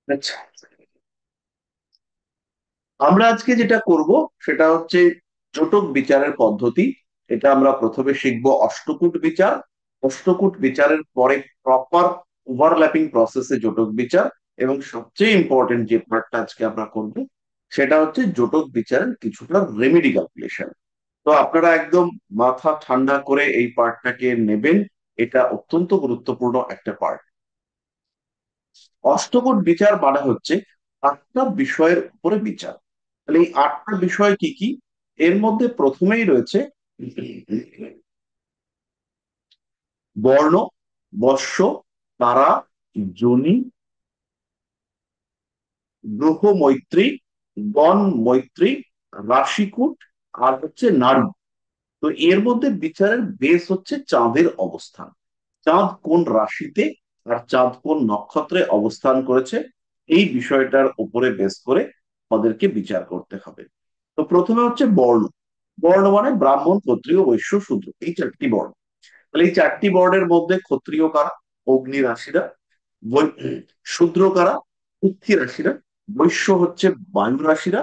আচ্ছা, আমরা আজকে যেটা করব সেটা হচ্ছে জটক বিচারের পদ্ধতি। এটা আমরা প্রথমে শিখব অষ্টকূট বিচার। অষ্টকূট বিচারের পরে প্রপার ওভারল্যাপিং প্রসেসে জটক বিচার, এবং সবচেয়ে ইম্পর্টেন্ট যে পার্টটা আজকে আমরা করব সেটা হচ্ছে জটক বিচারের কিছুটা রেমেডি ক্যালকুলেশন। তো আপনারা একদম মাথা ঠান্ডা করে এই পার্টটাকে নেবেন। এটা অত্যন্ত গুরুত্বপূর্ণ একটা পার্ট। অষ্টকোট বিচার মানে হচ্ছে আটটা বিষয়ের উপরে বিচার। তাহলে এই আটটা বিষয় কি কি? এর মধ্যে প্রথমেই রয়েছে বর্ণ, বর্ষ, তারা, যোনি, গ্রহ মৈত্রী, গণ মৈত্রী, রাশিকূট, আর হচ্ছে নাড়ু। তো এর মধ্যে বিচারের বেস হচ্ছে চাঁদের অবস্থান। চাঁদ কোন রাশিতে আর চাঁদ কোন নক্ষত্রে অবস্থান করেছে, এই বিষয়টার উপরে বেস করে আমাদেরকে বিচার করতে হবে। তো প্রথমে হচ্ছে বর্ণ। বর্ণ মানে ব্রাহ্মণ, ক্ষত্রিয়, বৈশ্য, শূদ্র, এই চারটি বর্ণ। তাহলে এই চারটি বর্ণের মধ্যে ক্ষত্রিয় কারা? অগ্নি রাশিরা। শূদ্র কারা? পৃথ্বী রাশিরা। বৈশ্য হচ্ছে বায়ু রাশিরা।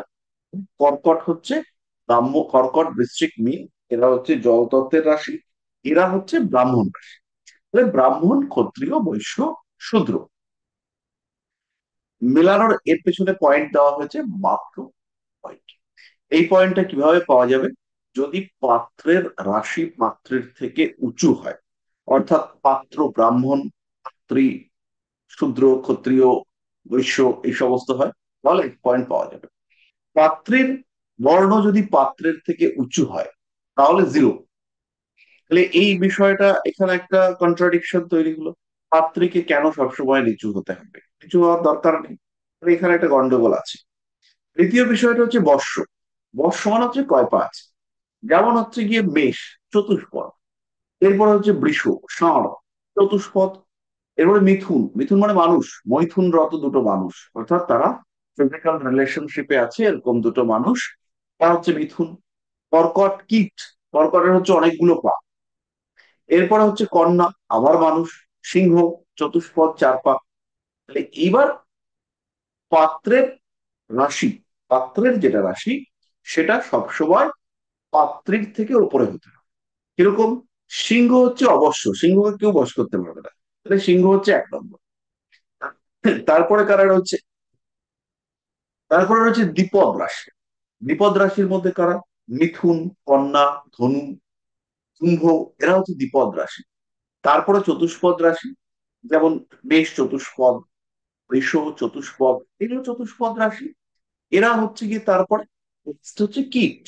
কর্কট হচ্ছে কর্কট, বৃশ্চিক, মীন, এরা হচ্ছে জলতত্ত্বের রাশি। এরা হচ্ছে ব্রাহ্মণ রাশি। তাহলে ব্রাহ্মণ, ক্ষত্রিয়, বৈশ্য, শূদ্র মেলানোর এর পেছনে পয়েন্ট দেওয়া হয়েছে মাত্র পয়েন্ট। এই পয়েন্টটা কিভাবে পাওয়া যাবে? যদি পাত্রের রাশি পাত্রের থেকে উঁচু হয়, অর্থাৎ পাত্র ব্রাহ্মণ, পাত্রী শূদ্র, ক্ষত্রিয়, বৈশ্য এই সমস্ত হয়, তাহলে পয়েন্ট পাওয়া যাবে। পাত্রের বর্ণ যদি পাত্রের থেকে উঁচু হয় তাহলে জিরো। তাহলে এই বিষয়টা এখানে একটা কন্ট্রাডিকশন তৈরি হলো। পাত্রীকে কেন সবসময় নিচু হতে হবে? নিচু হওয়ার দরকার নেই। তাহলে এখানে একটা গন্ডগোল আছে। তৃতীয় বিষয়টা হচ্ছে বর্ষ। বর্ষ মানে হচ্ছে কয় পাঁচ। যেমন হচ্ছে গিয়ে মেষ, চতুষ্পদ। এরপরে হচ্ছে বৃষ, ষাঁড়, চতুষ্পদ। এরপরে মিথুন। মিথুন মানে মানুষ, মৈথুন রত দুটো মানুষ, অর্থাৎ তারা ফিজিক্যাল রিলেশনশিপে আছে এরকম দুটো মানুষ, তা হচ্ছে মিথুন। কর্কট, কীট। কর্কটের হচ্ছে অনেকগুলো পা। এরপরে হচ্ছে কন্যা, আবার মানুষ। সিংহ, চতুষ্পদ, চার পা। তাহলে এইবার পাত্রের রাশি, পাত্রের যেটা রাশি সেটা সবসময় পাত্রীর থেকে উপরে হতে হবে। কিরকম? সিংহ হচ্ছে অবশ্য, সিংহকে কেউ বশ করতে পারবে না। তাহলে সিংহ হচ্ছে 1 নম্বর। তারপরে কারা রয়েছে? তারপরে রয়েছে দ্বিপদ রাশি। দ্বিপদ রাশির মধ্যে কারা? মিথুন, কন্যা, ধনু, কুম্ভ, এরা হচ্ছে দ্বিপদ রাশি। তারপরে চতুষ্পদ রাশি, যেমন মেষ চতুষ্পদ, বৃষ চতুষ্পদ, এগুলো চতুষ্পদ রাশি। এরা হচ্ছে গিয়ে তারপরে next হচ্ছে কীট।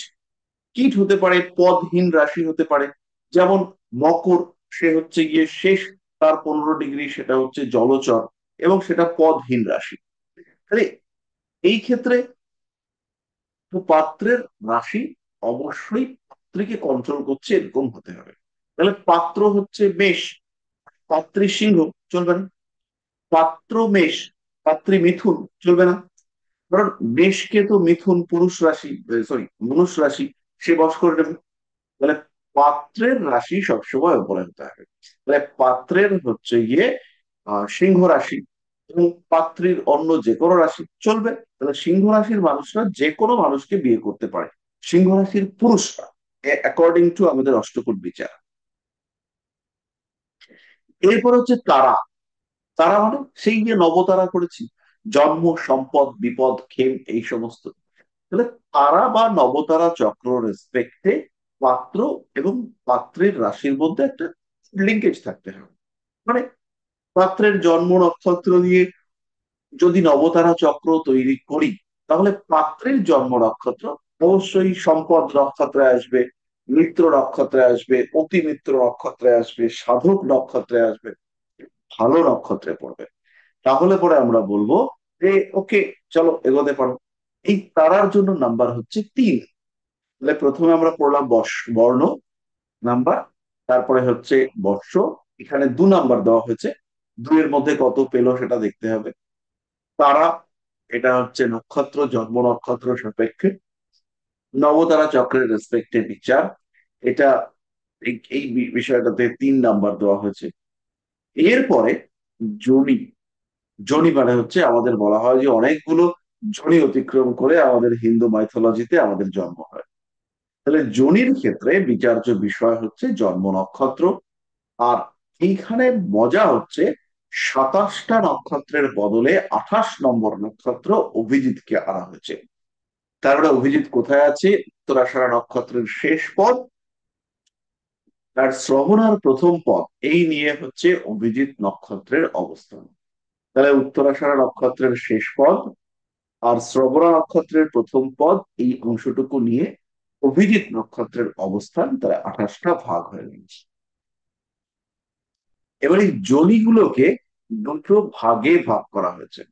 কীট হতে পারে পদহীন রাশি হতে পারে, যেমন মকর, সে হচ্ছে গিয়ে শেষ তার 15 ডিগ্রি, সেটা হচ্ছে জলচর এবং সেটা পদহীন রাশি। তাহলে এই ক্ষেত্রে তো পাত্রের রাশি অবশ্যই পাত্রীকে কন্ট্রোল করছে এরকম হতে হবে। তাহলে পাত্র হচ্ছে মেষ, পাত্রী সিংহ, চলবে না। পাত্র মেষ, পাত্রী মিথুন, চলবে না। কারণ মেষকে তো মিথুন পুরুষ রাশি, সরি মনুষ রাশি, সে বশ করে নেবে। তাহলে পাত্রের রাশি সবসময় উপরে হতে হবে। তাহলে পাত্রের হচ্ছে গিয়ে সিংহ রাশি, এবং পাত্রীর অন্য যে কোনো রাশি চলবে। তাহলে সিংহ রাশির মানুষরা যে কোনো মানুষকে বিয়ে করতে পারে, সিংহ রাশির পুরুষরা, অ্যাকর্ডিং টু আমাদের অষ্টকূট বিচার। এরপর হচ্ছে তারা। তারা মানে সেই যে নবতারা করেছি, জন্ম, সম্পদ, বিপদ, ক্ষেম, এই সমস্ত। তাহলে তারা বা নবতারা চক্র রেসপেক্টে পাত্র এবং পাত্রের রাশির মধ্যে একটা লিঙ্কেজ থাকতে হবে। মানে পাত্রের জন্ম নক্ষত্র দিয়ে যদি নবতারা চক্র তৈরি করি, তাহলে পাত্রের জন্ম নক্ষত্র অবশ্যই সম্পদ নক্ষত্রে আসবে, মিত্র নক্ষত্রে আসবে, অতি মিত্র নক্ষত্রে আসবে, সাধক নক্ষত্রে আসবে, ভালো নক্ষত্রে পড়বে। তাহলে পরে আমরা বলবো যে ওকে, চলো এগোতে পারো। এই তারার জন্য নাম্বার হচ্ছে 3। তাহলে প্রথমে আমরা পড়লাম বর্ণ নাম্বার, তারপরে হচ্ছে বর্ষ, এখানে 2 নাম্বার দেওয়া হয়েছে। 2 এর মধ্যে কত পেলো সেটা দেখতে হবে। তারা, এটা হচ্ছে নক্ষত্র, জন্ম নক্ষত্র সাপেক্ষে। নবতারা চক্রের রেসপেক্টে বিচার, এটা এই বিষয়টাতে 3 নাম্বার দেওয়া হয়েছে। এরপরে যোনি। জনি মানে হচ্ছে আমাদের বলা হয় যে অনেকগুলো জনি অতিক্রম করে আমাদের হিন্দু মাইথোলজিতে আমাদের জন্ম হয়। তাহলে জনির ক্ষেত্রে বিচার্য বিষয় হচ্ছে জন্ম নক্ষত্র। আর এইখানে মজা হচ্ছে 27টা নক্ষত্রের বদলে 28 নম্বর নক্ষত্র অভিজিৎকে আনা হয়েছে। তারপরে অভিজিৎ কোথায় আছে? উত্তরাষাঢ়া নক্ষত্রের শেষ পদ, তার শ্রবণার প্রথম পদ, এই নিয়ে হচ্ছে অভিজিৎ নক্ষত্রের অবস্থান। তাহলে উত্তরাষাঢ়া নক্ষত্রের শেষ পদ আর শ্রবণা নক্ষত্রের প্রথম পদ, এই অংশটুকু নিয়ে অভিজিৎ নক্ষত্রের অবস্থান, তারা 28টা ভাগ হয়ে গেছে। এবার এই জনিগুলোকে দুটো ভাগে ভাগ করা হয়েছে।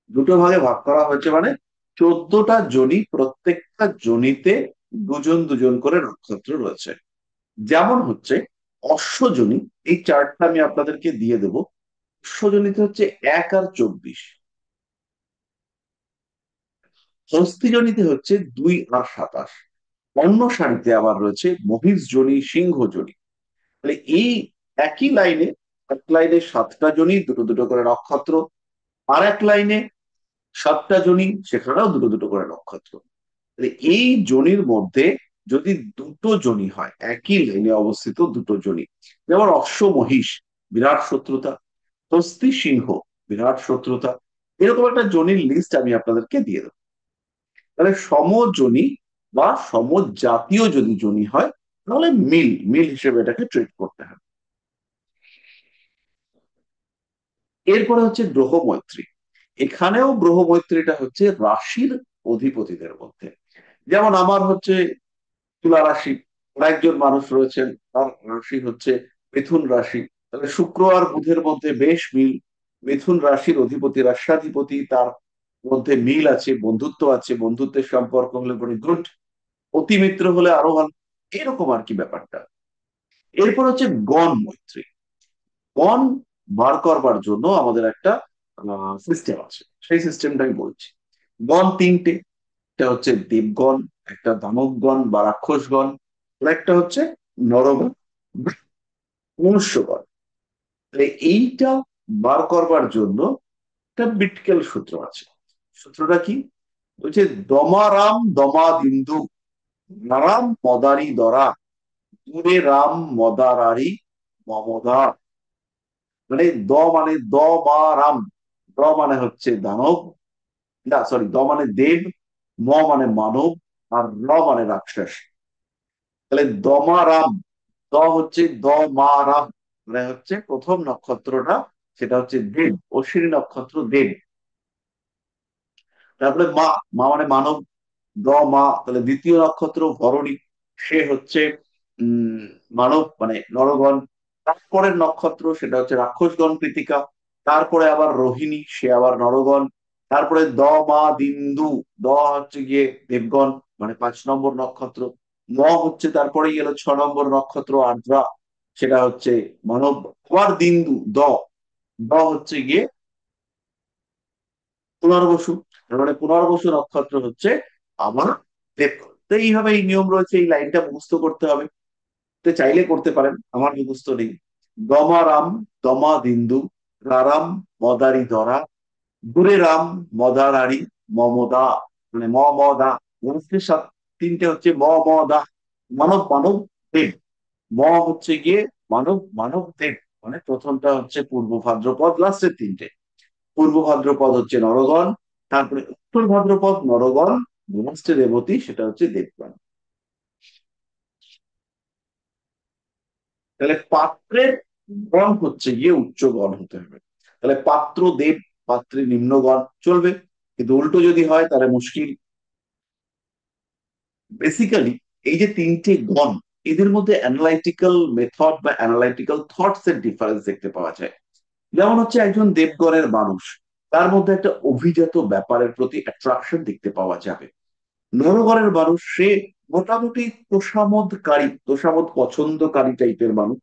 দুটো ভাগে ভাগ করা হয়েছে মানে 14টা জনি, প্রত্যেকটা জনিতে দুজন দুজন করে নক্ষত্র রয়েছে। যেমন হচ্ছে অশ্বজনী, এই চার্টটা আমি আপনাদেরকে দিয়ে দেব। অশ্বজনীতে হচ্ছে 1 আর 24। হস্তিজনীতে হচ্ছে 2 আর 27। অন্য সারিতে আবার রয়েছে মহিষজনী, সিংহজনী। তাহলে এই একই লাইনে, এক লাইনে 7টা জনি, দুটো দুটো করে নক্ষত্র। আর এক লাইনে 7টা জনি, সেখানেও দুটো দুটো করে নক্ষত্র। তাহলে এই জনির মধ্যে যদি দুটো জনি হয়, একই লাইনে অবস্থিত দুটো জনি, যেমন অশ্ব মহিষ, বিরাট শত্রুতা। হস্তি সিংহ, বিরাট শত্রুতা। এরকম একটা জনির লিস্ট আমি আপনাদেরকে দিয়ে দেবো। তাহলে সমজনী বা সমজাতীয় যদি জনি হয়, তাহলে মিল মিল হিসেবে এটাকে ট্রিট করতে হবে। এরপরে হচ্ছে গ্রহ মৈত্রী। এখানেও গ্রহ মৈত্রীটা হচ্ছে রাশির অধিপতিদের মধ্যে। যেমন আমার হচ্ছে তুলা রাশি, আর একজন মানুষ রয়েছেন, তার রাশি হচ্ছে মিথুন রাশি। তাহলে শুক্র আর বুধের মধ্যে বেশ মিল। মিথুন রাশির অধিপতি রাষ্ট্রাধিপতি, তার মধ্যে মিল আছে, বন্ধুত্ব আছে, বন্ধুত্বের সম্পর্ক হলে পরে গুড, অতি মিত্র হলে আরো ভালো। এরকম আর কি ব্যাপারটা। এরপর হচ্ছে গণ মৈত্রী। গণ বার করবার জন্য আমাদের একটা সিস্টেম আছে, সেই সিস্টেমটা আমি বলছি। গণ তিনটে। একটা হচ্ছে দেবগণ, একটা দানবগণ বা রাক্ষসগণ, আর একটা হচ্ছে নরগণ, মনুষ্যগণ। তাহলে এইটা বার করবার জন্য একটা বিটকেল সূত্র আছে। সূত্রটা কি? বলছে দমারাম দমাদিন্দু, নারাম মদারি দরা, দূরে রাম মদারারি মমদা। মানে মানে মা রাম। মানে হচ্ছে দানব, না সরি, মানে দেব। মানে মানব। আর মানে রাক্ষস। তাহলে দমারাম, হচ্ছে দমারাম, মানে হচ্ছে প্রথম নক্ষত্রটা, সেটা হচ্ছে দেব, অশ্বিনী নক্ষত্র দেব। তারপরে মা, মানে মানব, তাহলে দ্বিতীয় নক্ষত্র ভরণী, সে হচ্ছে উম মানব মানে নরগণ। তারপরের নক্ষত্র সেটা হচ্ছে রাক্ষসগণ কৃতিকা। তারপরে আবার রোহিণী, সে আবার নরগণ। তারপরে দিন্দু, হচ্ছে গিয়ে দেবগণ, মানে 5 নম্বর নক্ষত্র। হচ্ছে তারপরে গেল 6 নম্বর নক্ষত্র আর্দ্রা, সেটা হচ্ছে মানব। আবার দিন্দু হচ্ছে গিয়ে পুনর্বসু। তার মানে পুনর্বসু নক্ষত্র হচ্ছে আমার দেবগণ। তো এইভাবে এই নিয়ম রয়েছে, এই লাইনটা মুখস্থ করতে হবে। তো চাইলে করতে পারেন, আমার মুখস্থ নেই। দমারাম দমাদিন্দু, রারাম মদারি ধরা, দূরে রাম মদারারি মমদা, মানে মদা। মনুষ্যের সাত তিনটে হচ্ছে মদা। মানব মানব দেব। হচ্ছে গিয়ে মানব মানব দেব, মানে প্রথমটা হচ্ছে পূর্ব ভাদ্রপদ, লাস্টের তিনটে। পূর্ব ভাদ্রপদ হচ্ছে নরগণ, তারপরে উত্তর ভাদ্রপদ নরগণ, লাস্টে রেবতী, সেটা হচ্ছে দেবগণ। তাহলে পাত্রের গণ হচ্ছে গিয়ে উচ্চ গণ হতে হবে। তাহলে পাত্র দেব, পাত্রী নিম্নগণ চলবে, কিন্তু উল্টো যদি হয় তাহলে মুশকিল। বেসিক্যালি এই যে তিনটে গণ, এদের মধ্যে অ্যানালাইটিক্যাল মেথড বা অ্যানালাইটিক্যাল থটস এর ডিফারেন্স দেখতে পাওয়া যায়। যেমন হচ্ছে একজন দেবগণের মানুষ, তার মধ্যে একটা অভিজাত ব্যাপারের প্রতি অ্যাট্রাকশন দেখতে পাওয়া যাবে। নরগণের মানুষ, সে মোটামুটি তোষামোদকারী, তোষামোদ পছন্দকারী টাইপের মানুষ।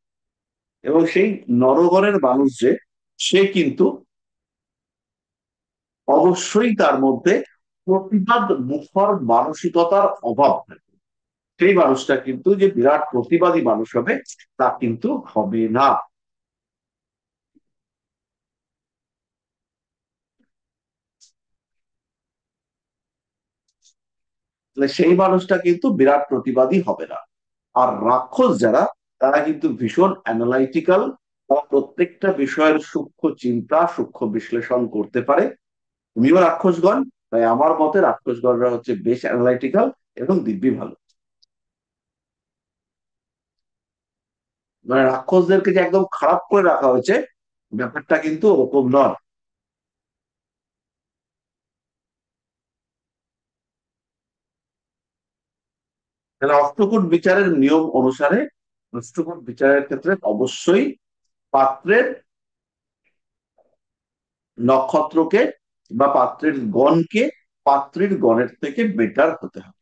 এবং সেই নরগণের মানুষ যে, সে কিন্তু অবশ্যই তার মধ্যে প্রতিবাদ মুখর মানসিকতার অভাব থাকে। সেই মানুষটা কিন্তু যে বিরাট প্রতিবাদী মানুষ হবে, তা কিন্তু হবে না। তাহলে সেই মানুষটা কিন্তু বিরাট প্রতিবাদী হবে না। আর রাক্ষস যারা, তারা কিন্তু ভীষণ অ্যানালাইটিক্যাল, তারা প্রত্যেকটা বিষয়ের সূক্ষ্ম চিন্তা সূক্ষ্ম বিশ্লেষণ করতে পারে। তুমিও রাক্ষসগণ, তাই আমার মতে রাক্ষসগণরা হচ্ছে বেশ অ্যানালাইটিক্যাল এবং দিব্যি ভালো। মানে রাক্ষসদেরকে যে একদম খারাপ করে রাখা হয়েছে, ব্যাপারটা কিন্তু ওরকম নয়। তাহলে অষ্টকূট বিচারের নিয়ম অনুসারে অষ্টকূট বিচারের ক্ষেত্রে অবশ্যই পাত্রের নক্ষত্রকে বা পাত্রের গণকে পাত্রীর গণের থেকে বেটার হতে হবে।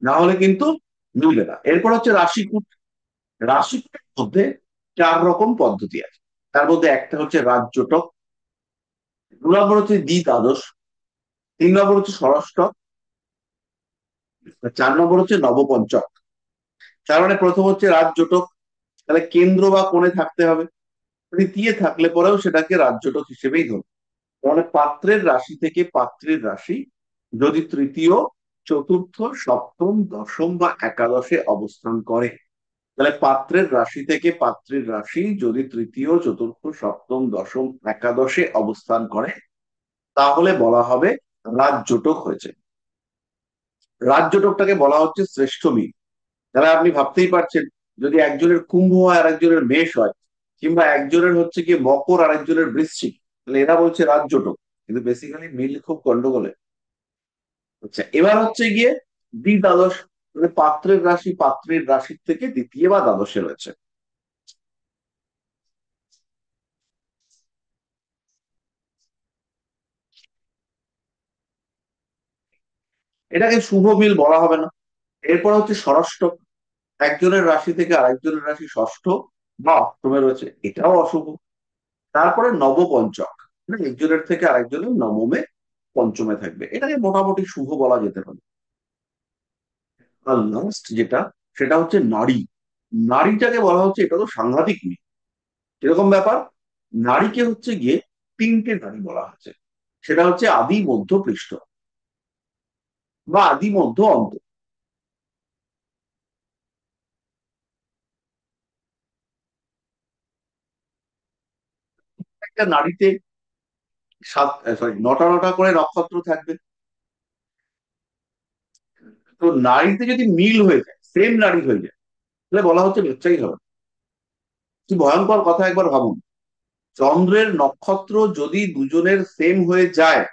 না হলে কিন্তু মিলবে না। এরপর হচ্ছে রাশিকূট। রাশিকূটের মধ্যে 4 রকম পদ্ধতি আছে। তার মধ্যে একটা হচ্ছে রাজজোটক, 2 নম্বর হচ্ছে দ্বিদ্বাদশ, 3 নম্বর হচ্ছে ষষ্ঠক, 4 নম্বর হচ্ছে নবপঞ্চক। তার মানে প্রথম হচ্ছে রাজজোটক, তাহলে কেন্দ্র বা কোণে থাকতে হবে। তৃতীয় থাকলে পরেও সেটাকে রাজজোটক হিসেবেই ধরবে। মানে পাত্রের রাশি থেকে পাত্রীর রাশি যদি তৃতীয়, চতুর্থ, সপ্তম, দশম বা একাদশে অবস্থান করে, তাহলে পাত্রের রাশি থেকে পাত্রীর রাশি যদি তৃতীয়, চতুর্থ, সপ্তম, দশম, একাদশে অবস্থান করে, তাহলে বলা হবে রাজজোটক হয়েছে। রাজজোটকটাকে বলা হচ্ছে শ্রেষ্ঠ মিল। তাহলে আপনি ভাবতেই পারছেন, যদি একজনের কুম্ভ হয় আর একজনের মেষ হয়, কিংবা একজনের হচ্ছে গিয়ে মকর আর একজনের বৃশ্চিক, তাহলে এরা বলছে রাজজোটক, কিন্তু বেসিক্যালি মিল খুব গন্ডগোলে। আচ্ছা, এবার হচ্ছে গিয়ে দ্বিদ্বাদশ, মানে পাত্রের রাশি পাত্রের রাশির থেকে দ্বিতীয় বা দ্বাদশে রয়েছে। এটাকে শুভ মিল বলা হবে না। এরপর হচ্ছে ষষ্ঠক, একজনের রাশি থেকে আরেকজনের রাশি ষষ্ঠ বা অষ্টমে রয়েছে, এটাও অশুভ। তারপরে নবপঞ্চক, মানে একজনের থেকে আরেকজনের নবমে পঞ্চমে থাকবে, এটাকে মোটামুটি শুভ বলা যেতে পারে। আর লাস্ট যেটা, সেটা হচ্ছে নারী। নারীটাকে বলা হচ্ছে এটা তো সাংঘাতিক মিল। কিরকম ব্যাপার, নারীকে হচ্ছে গিয়ে 3টে নারী বলা হচ্ছে। সেটা হচ্ছে আদি মধ্য পৃষ্ঠ বা আদি মধ্য অন্ত। একটা নারীতে সাত, সরি, নটা নটা করে নক্ষত্র থাকবে। তো নারীতে যদি মিল হয়ে যায়, সেম নারী হয়ে যায়, তাহলে বলা হচ্ছে বাচ্চাই হবে। কি ভয়ঙ্কর কথা, একবার ভাবুন। চন্দ্রের নক্ষত্র যদি দুজনের সেম হয়ে যায়,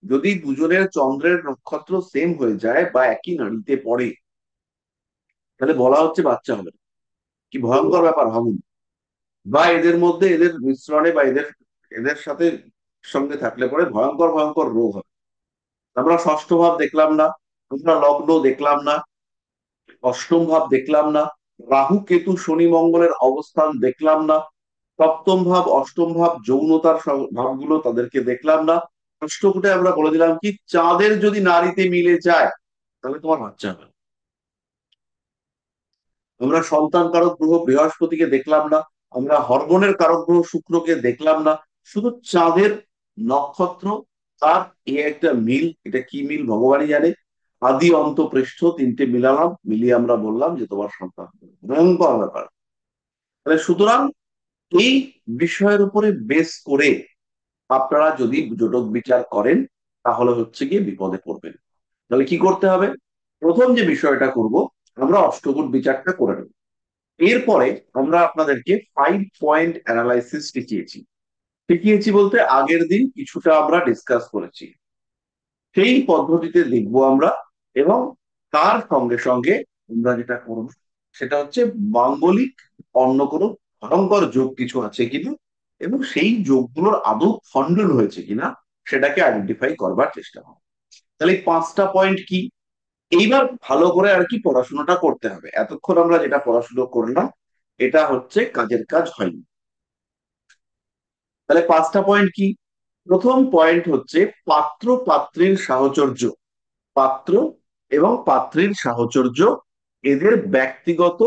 যদি দুজনের চন্দ্রের নক্ষত্র সেম হয়ে যায় বা একই নারীতে পড়ে, তাহলে বলা হচ্ছে বাচ্চা হবে। কি ভয়ঙ্কর ব্যাপার ভাবুন। বা এদের মধ্যে এদের মিশ্রণে বা এদের এদের সাথে সঙ্গে থাকলে পরে ভয়ঙ্কর ভয়ঙ্কর রোগ হবে। আমরা ষষ্ঠ ভাব দেখলাম না, আমরা লগ্ন দেখলাম না, অষ্টম ভাব দেখলাম না, রাহু কেতু শনি মঙ্গলের অবস্থান দেখলাম না, সপ্তম ভাব অষ্টম ভাব যৌনতার ভাবগুলো তাদেরকে দেখলাম না। অষ্টকূটে আমরা বলে দিলাম কি, চাঁদের যদি নারীতে মিলে যায়, তাহলে তোমার বাচ্চা হবে। আমরা সন্তান কারক গ্রহ বৃহস্পতিকে দেখলাম না, আমরা হরমোনের কারক গ্রহ শুক্রকে দেখলাম না, শুধু চাঁদের নক্ষত্র, তার একটা মিল, এটা কি মিল ভগবানই জানে। আদি অন্ত পৃষ্ঠ 3টে মিলালাম, মিলিয়ে আমরা বললাম যে তোমার সন্তান হবে। ভয়ঙ্কর ব্যাপার। তাহলে সুতরাং এই বিষয়ের উপরে বেস করে আপনারা যদি জোটক বিচার করেন, তাহলে হচ্ছে গিয়ে বিপদে পড়বেন। তাহলে কি করতে হবে, প্রথম যে বিষয়টা করব, আমরা অষ্টকূট বিচারটা করে নেব। এরপরে আমরা আপনাদেরকে 5 পয়েন্ট অ্যানালাইসিস শিখিয়েছি। শিখিয়েছি বলতে আগের দিন কিছুটা আমরা ডিসকাস করেছি, সেই পদ্ধতিতে লিখবো আমরা। এবং তার সঙ্গে সঙ্গে আমরা যেটা করব, সেটা হচ্ছে মাঙ্গলিক অন্য কোনো ভয়ঙ্কর যোগ কিছু আছে কিনা, এবং সেই যোগগুলোর আদৌ খণ্ডন হয়েছে কিনা, সেটাকে আইডেন্টিফাই করবার চেষ্টা করব। তাহলে এই 5টা পয়েন্ট কি, এইবার ভালো করে আর কি পড়াশোনাটা করতে হবে। এতক্ষণ আমরা যেটা পড়াশোনা করলাম, এটা হচ্ছে কাজের কাজ হয়নি। তাহলে 5টা পয়েন্ট কি, প্রথম পয়েন্ট হচ্ছে পাত্র পাত্রীর সাহচর্য। পাত্র এবং পাত্রীর সাহচর্য এদের ব্যক্তিগত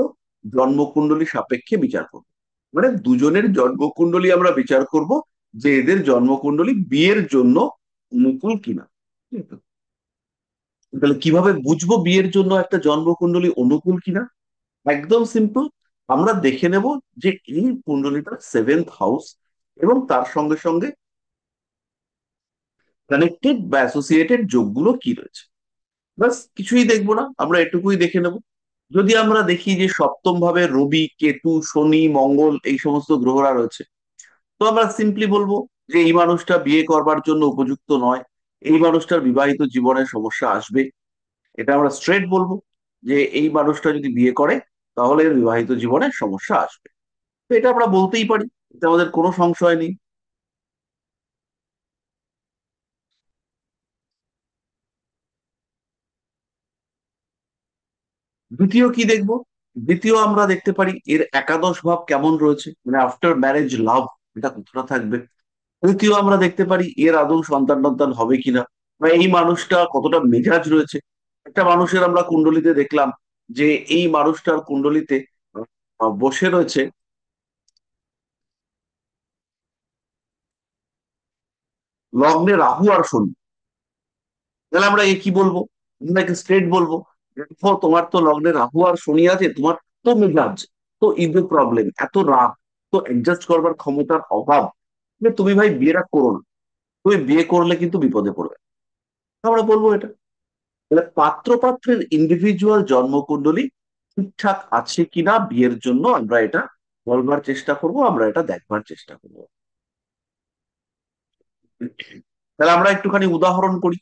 জন্মকুণ্ডলী সাপেক্ষে বিচার করব। মানে দুজনের জন্মকুণ্ডলী আমরা বিচার করব যে এদের জন্মকুণ্ডলী বিয়ের জন্য অনুকূল কিনা। ঠিক আছে? তাহলে কিভাবে বুঝবো বিয়ের জন্য একটা জন্মকুণ্ডলী অনুকূল কিনা? একদম সিম্পল। আমরা দেখে নেব যে এই কুণ্ডলীটার সেভেন্থ হাউস এবং তার সঙ্গে সঙ্গে কানেক্টেড বা অ্যাসোসিয়েটেড যোগগুলো কি রয়েছে। বাস, কিছুই দেখবো না, আমরা এটুকুই দেখে নেব। যদি আমরা দেখি যে সপ্তম ভাবে রবি, কেতু, শনি, মঙ্গল এই সমস্ত গ্রহরা রয়েছে, তো আমরা সিম্পলি বলবো যে এই মানুষটা বিয়ে করবার জন্য উপযুক্ত নয়, এই মানুষটার বিবাহিত জীবনে সমস্যা আসবে। এটা আমরা স্ট্রেট বলবো যে এই মানুষটা যদি বিয়ে করে তাহলে এর বিবাহিত জীবনে সমস্যা আসবে। তো এটা আমরা বলতেই পারি, এটা আমাদের কোনো সংশয় নেই। দ্বিতীয় কি দেখবো? দ্বিতীয় আমরা দেখতে পারি এর একাদশ ভাব কেমন রয়েছে, মানে আফটার ম্যারেজ লাভ এটা কতটা থাকবে। তৃতীয় আমরা দেখতে পারি এর আদৌ সন্তান টন্তান হবে কিনা, বা এই মানুষটা কতটা মেজাজ রয়েছে। একটা মানুষের আমরা কুণ্ডলিতে দেখলাম যে এই মানুষটার কুণ্ডলিতে বসে রয়েছে লগ্নে রাহু আর শনি। তাহলে আমরা এ কি বলবো? আমরা একে স্ট্রেট বলবো, দেখো তোমার তো লগ্নে রাহু আর শনি আছে, তোমার তো মেজাজ, তো ইগো প্রবলেম, এত রাগ, তো অ্যাডজাস্ট করবার ক্ষমতার অভাব, যে তুমি ভাই বিয়েটা করো না। তুমি বিয়ে করলে কিন্তু বিপদে পড়বে। আমরা বলবো এটা। তাহলে পাত্র পাত্রের ইন্ডিভিজুয়াল জন্মকুণ্ডলী ঠিকঠাক আছে কিনা বিয়ের জন্য আমরা এটা বলবার চেষ্টা করব, আমরা এটা দেখবার চেষ্টা করব। তাহলে আমরা একটুখানি উদাহরণ করি।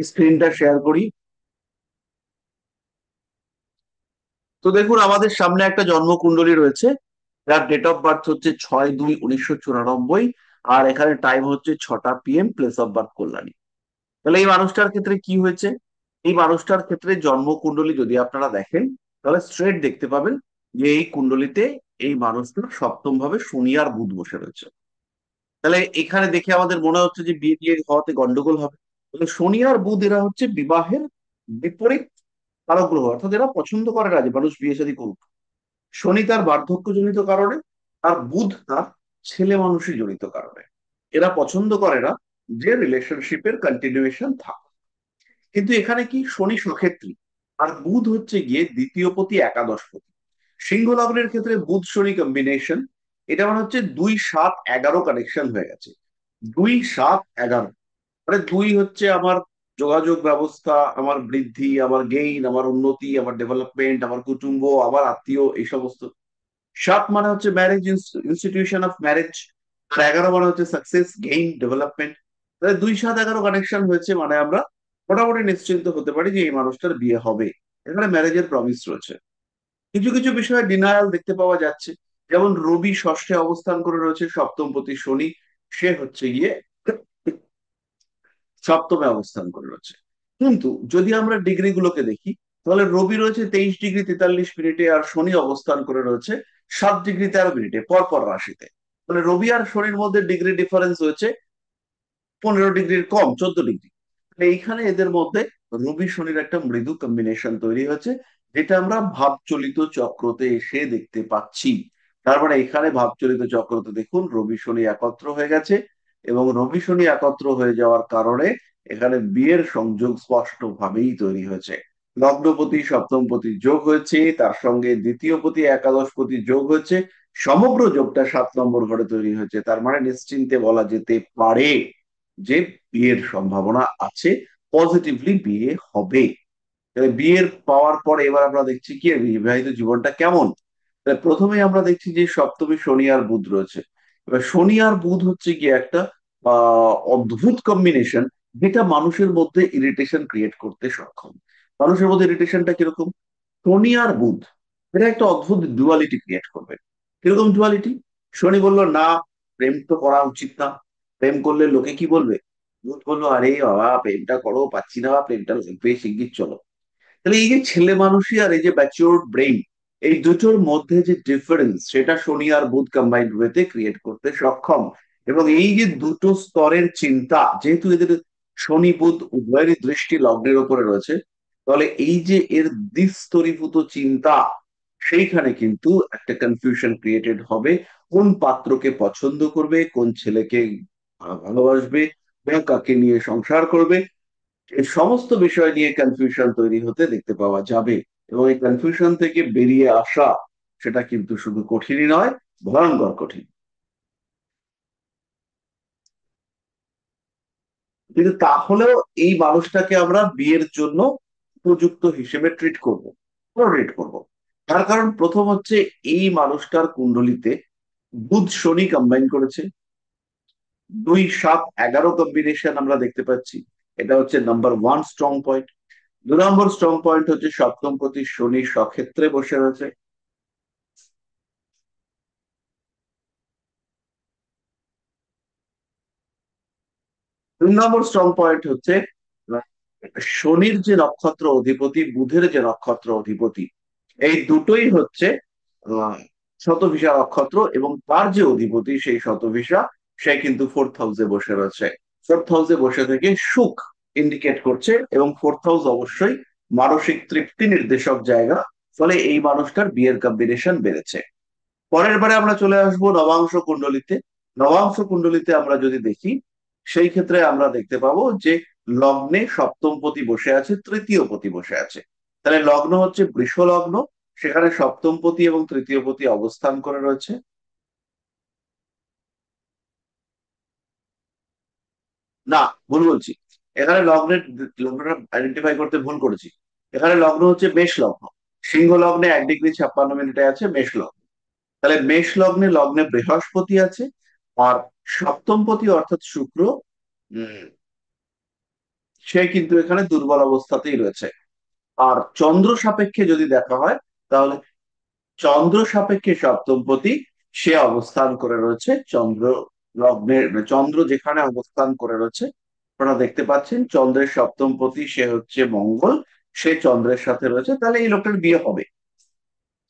স্ক্রিনটা শেয়ার করি। তো দেখুন আমাদের সামনে একটা জন্মকুণ্ডলী রয়েছে, যার ডেট অফ বার্থ হচ্ছে 6/2/1994, আর এখানে টাইম হচ্ছে 6টা PM, place of birth Kalyani. তাহলে এই মানুষটার ক্ষেত্রে কি হয়েছে? এই মানুষটার ক্ষেত্রে জন্মকুণ্ডলী যদি আপনারা দেখেন, তাহলে স্ট্রেট দেখতে পাবেন যে এই কুণ্ডলীতে এই মানুষটার সপ্তম ভাবে শনি আর বুধ বসে রয়েছে। তাহলে এখানে দেখে আমাদের মনে হচ্ছে যে বিয়ে টিয়ে হওয়াতে গন্ডগোল হবে। তাহলে শনি আর বুধ এরা হচ্ছে বিবাহের বিপরীত কারক গ্রহ, অর্থাৎ এরা পছন্দ করে না যে মানুষ বিয়ে শাদী করুক। শনি তার বার্ধক্যজনিত কারণে, আর বুধ তার ছেলে মানুষই জনিত কারণে। এরা পছন্দ করে না যে রিলেশনশিপের কন্টিনিউয়েশন থাক। কিন্তু এখানে কি শনি সক্ষেত্রী, আর বুধ হচ্ছে গিয়ে দ্বিতীয় পতি একাদশ পতি। সিংহ লগ্নের ক্ষেত্রে বুধ শনি কম্বিনেশন, এটা মানে হচ্ছে 2-7-11 কানেকশন হয়ে গেছে। 2-7-11, মানে দুই হচ্ছে আমার যোগাযোগ ব্যবস্থা, আমার বৃদ্ধি, আমার গেইন, আমার উন্নতি, আমার ডেভেলপমেন্ট, আমার কুটুম্ব, আমার আত্মীয়, এই সমস্ত। 7 মানে হচ্ছে ম্যারেজ, ইনস্টিটিউশন অফ ম্যারেজ। আর 11 মানে হচ্ছে সাকসেস, গেইন, ডেভেলপমেন্ট। তাহলে 2-7-11 কানেকশন হয়েছে, মানে আমরা মোটামুটি নিশ্চিন্ত হতে পারি যে এই মানুষটার বিয়ে হবে। এখানে ম্যারেজের প্রমিস রয়েছে। কিছু কিছু বিষয়ে ডিনায়াল দেখতে পাওয়া যাচ্ছে, যেমন রবি ষষ্ঠে অবস্থান করে রয়েছে, সপ্তমপতি শনি সে হচ্ছে গিয়ে সপ্তমে অবস্থান করে রয়েছে। কিন্তু যদি আমরা ডিগ্রি গুলোকে দেখি, তাহলে রবি রয়েছে 23°43' আর শনি অবস্থান করে রয়েছে 7°13' পর পর রাশিতে। মানে রবি আর শনির মধ্যে ডিগ্রি ডিফারেন্স হয়েছে 15 ডিগ্রির কম, 14 ডিগ্রি। এইখানে এদের মধ্যে রবি শনির একটা মৃদু কম্বিনেশন তৈরি হয়েছে, যেটা আমরা ভাবচলিত চক্রতে এসে দেখতে পাচ্ছি। তার মানে এখানে ভাবচলিত চক্রতে দেখুন রবি শনি একত্র হয়ে গেছে, এবং রবি শনি একত্র হয়ে যাওয়ার কারণে এখানে বিয়ের সংযোগ স্পষ্ট ভাবেই তৈরি হয়েছে। লগ্নপতি সপ্তমপতি যোগ হয়েছে, তার সঙ্গে দ্বিতীয় পতি একাদশ পতি যোগ হয়েছে। সমগ্র যোগটা 7 নম্বর ঘরে তৈরি হয়েছে, তার মানে নিশ্চিন্তে বলা যেতে পারে যে বিয়ের সম্ভাবনা আছে, পজিটিভলি বিয়ে হবে। তাহলে বিয়ের পাওয়ার পরে এবার আমরা দেখছি কি বিবাহিত জীবনটা কেমন। তাহলে প্রথমে আমরা দেখছি যে সপ্তমী শনি আর বুধ রয়েছে। এবার শনি আর বুধ হচ্ছে গিয়ে একটা অদ্ভুত কম্বিনেশন, যেটা মানুষের মধ্যে ইরিটেশন ক্রিয়েট করতে সক্ষম। মানুষের মধ্যে ইরিটেশনটা কিরকম? শনি আর বুধ, এটা একটা অদ্ভুত ডুয়ালিটি ক্রিয়েট করবে। কিরকম ডুয়ালিটি? শনি বললো না, প্রেম তো করা উচিত না, প্রেম করলে লোকে কি বলবে। বুধ বললো আরে বাবা প্রেমটা করো, পাচ্ছি না, বা প্রেমটা লাগবে, শিগগির চলো। তাহলে এই যে ছেলে মানুষই আর এই যে ম্যাচিওর ব্রেইন, এই দুটোর মধ্যে যে ডিফারেন্স, সেটা শনি আর বুধ কম্বাইন্ড ওয়েতে ক্রিয়েট করতে সক্ষম। এবং এই যে দুটো স্তরের চিন্তা, যেহেতু এদের শনি বুধ উভয়েরই দৃষ্টি লগ্নের উপরে রয়েছে, তাহলে এই যে এর দ্বিস্তরীভূত চিন্তা, সেইখানে কিন্তু একটা কনফিউশন ক্রিয়েটেড হবে। কোন পাত্রকে পছন্দ করবে, কোন ছেলেকে ভালোবাসবে, বা কাকে নিয়ে সংসার করবে, এই সমস্ত বিষয় নিয়ে কনফিউশন তৈরি হতে দেখতে পাওয়া যাবে। এবং এই কনফিউশন থেকে বেরিয়ে আসা, সেটা কিন্তু শুধু কঠিনই নয়, ভয়ঙ্কর কঠিন। কিন্তু তাহলেও এই মানুষটাকে আমরা বিয়ের জন্য উপযুক্ত হিসেবে ট্রিট করব, ট্রিট করব। তার কারণ প্রথম হচ্ছে, এই মানুষটার কুণ্ডলিতে বুধ শনি কম্বাইন করেছে, 2 7 11 কম্বিনেশন আমরা দেখতে পাচ্ছি। এটা হচ্ছে নাম্বার ওয়ান স্ট্রং পয়েন্ট। 2 নম্বর স্ট্রং পয়েন্ট হচ্ছে সপ্তমপতি শনি স্বক্ষেত্রে বসে রয়েছে। 2 নম্বর স্ট্রং পয়েন্ট হচ্ছে আহ, শনির যে নক্ষত্র অধিপতি, বুধের যে নক্ষত্র অধিপতি, এই দুটোই হচ্ছে আহ, শতভিসা নক্ষত্র, এবং তার যে অধিপতি সেই শতভিসা, সে কিন্তু ফোর্থ হাউসে বসে রয়েছে। ফোর্থ হাউসে বসে থেকে সুখ ইন্ডিকেট করছে, এবং ফোর্থ হাউস অবশ্যই মানসিক তৃপ্তি নির্দেশক জায়গা। ফলে এই মানুষটার বিয়ের কম্বিনেশন বেড়েছে। পরের বারে আমরা চলে আসবো নবাংশ কুণ্ডলিতে। নবাংশ কুণ্ডলিতে আমরা যদি দেখি, সেই ক্ষেত্রে আমরা দেখতে পাবো যে লগ্নে সপ্তম পতি বসে আছে, তৃতীয় পতি বসে আছে। তাহলে লগ্ন হচ্ছে বৃষ লগ্ন, সেখানে সপ্তম পতি এবং তৃতীয় পতি অবস্থান করে রয়েছে। না, ভুল বলছি। এখানে লগ্নটা আইডেন্টিফাই করতে ভুল করেছি। এখানে লগ্ন হচ্ছে মেষ লগ্ন। সিংহ লগ্নে 1 ডিগ্রি 56 মিনিটে আছে মেষ লগ্ন। তাহলে মেষ লগ্নে, লগ্নে বৃহস্পতি আছে, আর সপ্তমপতি অর্থাৎ শুক্র, উম, সে কিন্তু এখানে দুর্বল অবস্থাতেই রয়েছে। আর চন্দ্র সাপেক্ষে যদি দেখা হয়, তাহলে চন্দ্র সাপেক্ষে সপ্তমপতি সে অবস্থান করে রয়েছে চন্দ্র লগ্নের, চন্দ্র যেখানে অবস্থান করে রয়েছে, আপনারা দেখতে পাচ্ছেন চন্দ্রের সপ্তমপতি সে হচ্ছে মঙ্গল, সে চন্দ্রের সাথে রয়েছে। তাহলে এই লোকটার বিয়ে হবে,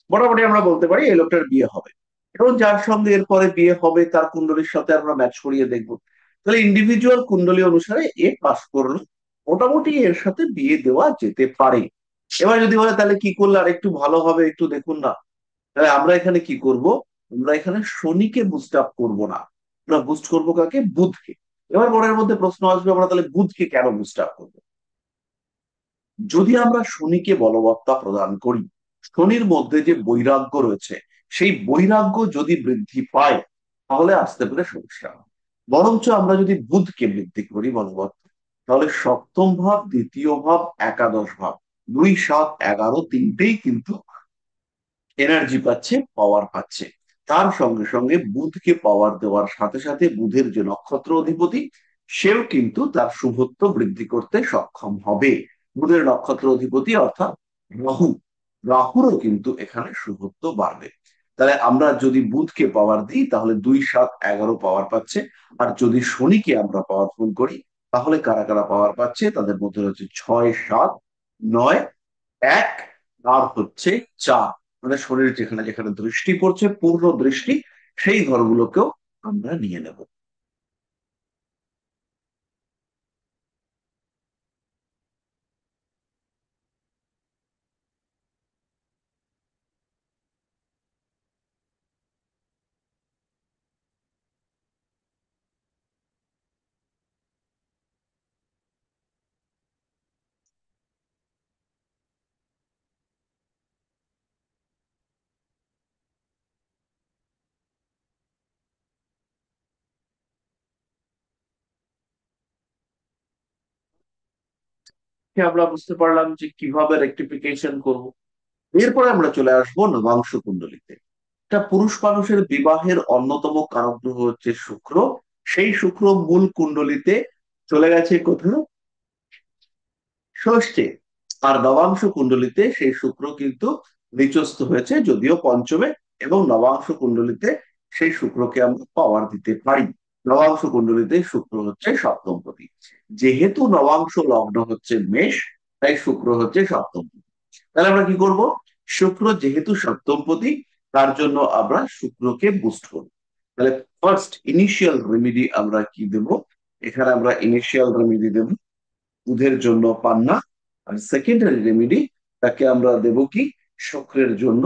মোটামুটি আমরা বলতে পারি এই লোকটার বিয়ে হবে। এবং যার সঙ্গে এরপরে বিয়ে হবে তার কুণ্ডলীর সাথে আমরা ম্যাচ করিয়ে দেখবো। তাহলে ইন্ডিভিজুয়াল কুণ্ডলী অনুসারে এ পাস করলো, মোটামুটি এর সাথে বিয়ে দেওয়া যেতে পারে। এবার যদি বলে তাহলে কি করলে আর একটু ভালো হবে, একটু দেখুন না, তাহলে আমরা এখানে কি করব? আমরা এখানে শনিকে বুস্ট আপ করবো না, আমরা বুস্ট করবো কাকে? বুধকে। এবার মনের মধ্যে প্রশ্ন আসবে, আমরা তাহলে বুধকে কেন বুস্ট আপ করবো? যদি আমরা শনিকে বলবত্তা প্রদান করি, শনির মধ্যে যে বৈরাগ্য রয়েছে, সেই বৈরাগ্য যদি বৃদ্ধি পায়, তাহলে আসতে পারে সমস্যা। বরঞ্চ আমরা যদি বুধকে বৃদ্ধি করি বলবত্তা, তাহলে সপ্তম ভাব, দ্বিতীয় ভাব, একাদশ ভাব, 2 7 11 তিনটেই কিন্তু এনার্জি পাচ্ছে, পাওয়ার পাচ্ছে। তার সঙ্গে সঙ্গে বুধকে পাওয়ার দেওয়ার সাথে সাথে বুধের যে নক্ষত্র অধিপতি, সেও কিন্তু তার শুভত্ব বৃদ্ধি করতে সক্ষম হবে। বুধের নক্ষত্র অধিপতি অর্থাৎ রাহু, রাহুরও কিন্তু এখানে শুভত্ব বাড়বে। তাহলে আমরা যদি বুধকে পাওয়ার দিই, তাহলে 2 7 11 পাওয়ার পাচ্ছে। আর যদি শনিকে আমরা পাওয়ারফুল করি, তাহলে কারা কারা পাওয়ার পাচ্ছে? তাদের মধ্যে হচ্ছে 6 7 9 এক, আর হচ্ছে 4। মানে শরীর যেখানে যেখানে দৃষ্টি পড়ছে, পূর্ণ দৃষ্টি, সেই ঘরগুলোকেও আমরা নিয়ে নেব। আমরা বুঝতে পারলাম যে কিভাবে রেক্টিফিকেশন করব। এরপরে আমরা চলে আসবো নবাংশ কুণ্ডলিতে। একটা পুরুষ মানুষের বিবাহের অন্যতম কারক গ্রহ হচ্ছে শুক্র। সেই শুক্র মূল কুণ্ডলিতে চলে গেছে কোথাও ষষ্ঠে। আর নবাংশ কুণ্ডলিতে সেই শুক্র কিন্তু নিচস্থ হয়েছে, যদিও পঞ্চমে। এবং নবাংশ কুণ্ডলিতে সেই শুক্রকে আমরা পাওয়ার দিতে পারি। নবাংশ কুণ্ডলিতে শুক্র হচ্ছে সপ্তমপতি। যেহেতু নবাংশ লগ্ন হচ্ছে মেষ, তাই শুক্র হচ্ছে সপ্তমপতি। তাহলে আমরা কি করব? শুক্র যেহেতু সপ্তমপতি, তার জন্য আমরা শুক্রকে বুস্ট করব। তাহলে ফার্স্ট ইনিশিয়াল রেমেডি আমরা কি দেব? এখানে আমরা ইনিশিয়াল রেমেডি দেব বুধের জন্য পান্না। আর সেকেন্ডারি রেমেডি তাকে আমরা দেব কি? শুক্রের জন্য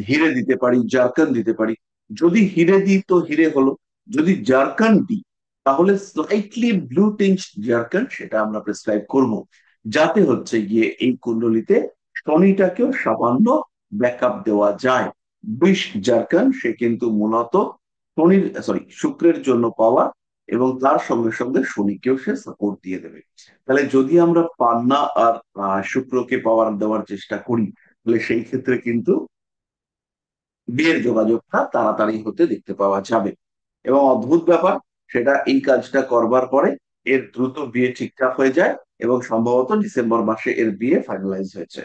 হিরে দিতে পারি, জারকান দিতে পারি। যদি হিরে দিই তো হিরে হলো, যদি জারকান দিই তাহলে স্লাইটলি ব্লু টিঞ্জ জারকান সেটা আমরা প্রেসক্রাইব করব, যাতে হচ্ছে গিয়ে এই কুণ্ডলিতে শনিটাকেও সামান্য ব্যাকআপ দেওয়া যায়। বিষ জারকান সে কিন্তু মূলত শনির, সরি, শুক্রের জন্য পাওয়া, এবং তার সঙ্গে সঙ্গে শনিকেও সে সাপোর্ট দিয়ে দেবে। তাহলে যদি আমরা পান্না আর শুক্রকে পাওয়ার দেওয়ার চেষ্টা করি, তাহলে সেই ক্ষেত্রে কিন্তু বিয়ের যোগাযোগটা তাড়াতাড়ি হতে দেখতে পাওয়া যাবে। এবং অদ্ভুত ব্যাপার, সেটা এই কাজটা করবার পরে এর দ্রুত বিয়ে ঠিকঠাক হয়ে যায়, এবং সম্ভবত ডিসেম্বর মাসে এর বিয়ে ফাইনালাইজ হয়েছে।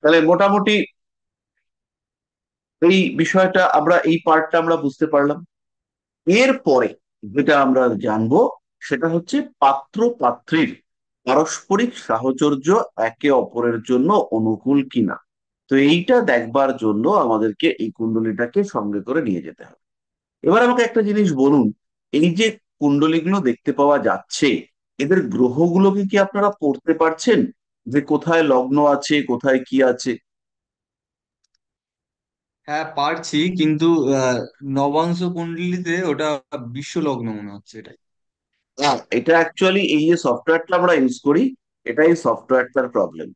তাহলে মোটামুটি এই বিষয়টা আমরা, এই পার্টটা আমরা বুঝতে পারলাম। এরপরে যেটা আমরা জানবো সেটা হচ্ছে পাত্র পাত্রীর পারস্পরিক সাহচর্য একে অপরের জন্য অনুকূল কিনা। তো এইটা দেখবার জন্য আমাদেরকে এই কুণ্ডলীটাকে সঙ্গে করে নিয়ে যেতে হবে। এবার আমাকে একটা জিনিস বলুন, এই যে কুণ্ডলীগুলো দেখতে পাওয়া যাচ্ছে, এদের গ্রহগুলোকে কি আপনারা পড়তে পারছেন, যে কোথায় লগ্ন আছে, কোথায় কি আছে? হ্যাঁ, পারছি, কিন্তু আহ, নবাংশ কুণ্ডলিতে ওটা বিশ্ব লগ্ন মনে হচ্ছে এটাই। এটা অ্যাকচুয়ালি এই যে সফটওয়্যারটা আমরা ইউজ করি, এটাই সফটওয়্যারটার প্রবলেম।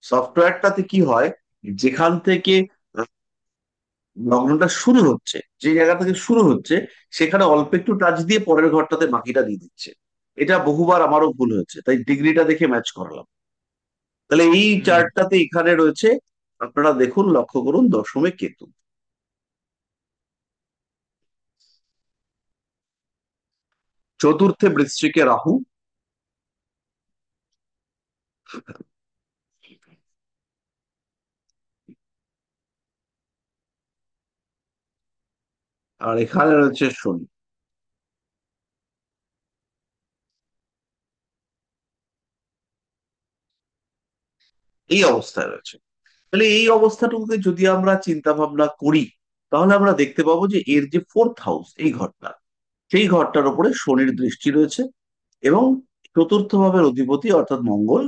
সফটওয়্যারটাতে কি হয়, যেখান থেকে লগ্নটা শুরু হচ্ছে, যে জায়গা থেকে শুরু হচ্ছে, সেখানে অল্প একটু টাচ দিয়ে পরের ঘরটাতে বাকিটা দিয়ে দিচ্ছে। এটা বহুবার আমারও ভুল হয়েছে, তাই ডিগ্রিটা দেখে ম্যাচ করালাম। তাহলে এই হুম। চার্টটাতে এখানে রয়েছে, আপনারা দেখুন, লক্ষ্য করুন, দশমে কেতু, চতুর্থে বৃশ্চিকে রাহু, আর এখানে রয়েছে শনি। এই অবস্থায় রয়েছে। তাহলে এই অবস্থাটুকুকে যদি আমরা চিন্তা ভাবনা করি, তাহলে আমরা দেখতে পাবো যে এর যে ফোর্থ হাউস, এই ঘরটা, সেই ঘরটার উপরে শনির দৃষ্টি রয়েছে। এবং চতুর্থ ভাবের অধিপতি অর্থাৎ মঙ্গল,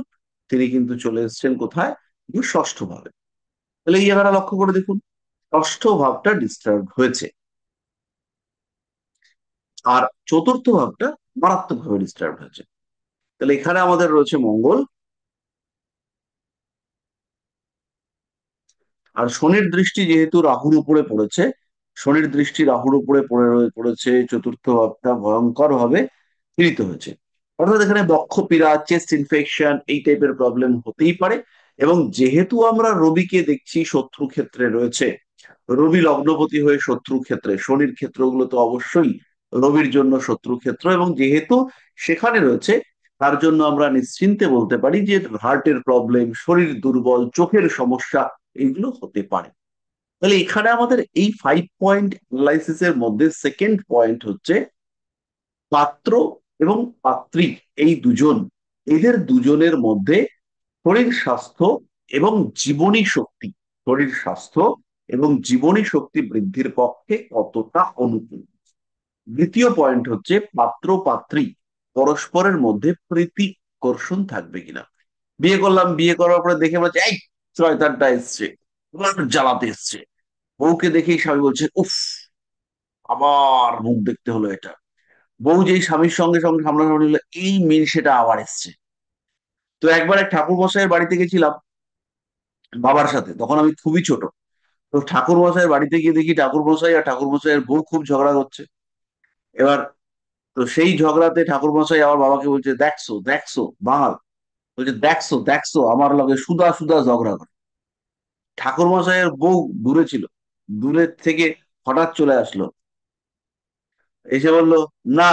তিনি কিন্তু চলে এসেছেন কোথায়? ষষ্ঠ ভাবে। তাহলে এই জায়গাটা লক্ষ্য করে দেখুন, ষষ্ঠ ভাবটা ডিস্টার্ব হয়েছে, আর চতুর্থ ভাবটা মারাত্মক ভাবে ডিস্টার্ব হয়েছে। তাহলে এখানে আমাদের রয়েছে মঙ্গল, আর শনির দৃষ্টি যেহেতু রাহুর উপরে পড়েছে, শনির দৃষ্টি রাহুর উপরে পড়েছে, চতুর্থ ভাবটা ভয়ঙ্কর ভাবে পীড়িত হয়েছে। অর্থাৎ এখানে বক্ষ পীড়া, চেস্ট ইনফেকশন, এই টাইপের প্রবলেম হতেই পারে। এবং যেহেতু আমরা রবিকে দেখছি শত্রু ক্ষেত্রে রয়েছে, রবি লগ্নপতি হয়ে শত্রু ক্ষেত্রে, শনির ক্ষেত্রগুলো তো অবশ্যই রবির জন্য শত্রু ক্ষেত্র, এবং যেহেতু সেখানে রয়েছে, তার জন্য আমরা নিশ্চিন্তে বলতে পারি যে হার্টের প্রবলেম, শরীর দুর্বল, চোখের সমস্যা, এগুলো হতে পারে। তাহলে এখানে আমাদের এই 5 পয়েন্ট অ্যানালাইসিস এর মধ্যে সেকেন্ড পয়েন্ট হচ্ছে পাত্র এবং পাত্রী, এই দুজন, এদের দুজনের মধ্যে শরীর স্বাস্থ্য এবং জীবনী শক্তি, শরীর স্বাস্থ্য এবং জীবনী শক্তি বৃদ্ধির পক্ষে কতটা অনুকূল। দ্বিতীয় পয়েন্ট হচ্ছে পাত্র পাত্রী পরস্পরের মধ্যে প্রীতি আকর্ষণ থাকবে কিনা। বিয়ে করলাম, বিয়ে করার পরে দেখে বলছে, এই শয়তানটা এসছে, এবার জ্বালাতে এসছে। বউকে দেখেই স্বামী বলছে, উফ, আবার মুখ দেখতে হলো এটা। বউ যেই স্বামীর সঙ্গে সঙ্গে সামনাসামনি হলো, এই মেয়ে সেটা আবার এসছে। তো একবার এক ঠাকুর মশাইয়ের বাড়িতে গেছিলাম বাবার সাথে, তখন আমি খুবই ছোট। তো ঠাকুর মশাইয়ের বাড়িতে গিয়ে দেখি ঠাকুর মশাই আর ঠাকুর মশাইয়ের বউ খুব ঝগড়া করছে। এবার তো সেই ঝগড়াতে ঠাকুরমশাই আমার বাবাকে বলছে, দেখছো দেখছো বাঙাল, বলছে দেখছো দেখছো আমার লগে সুদা সুদা ঝগড়া করে। ঠাকুরমশাইয়ের বউ দূরে ছিল, দূরের থেকে হঠাৎ চলে আসলো, এসে বললো, না,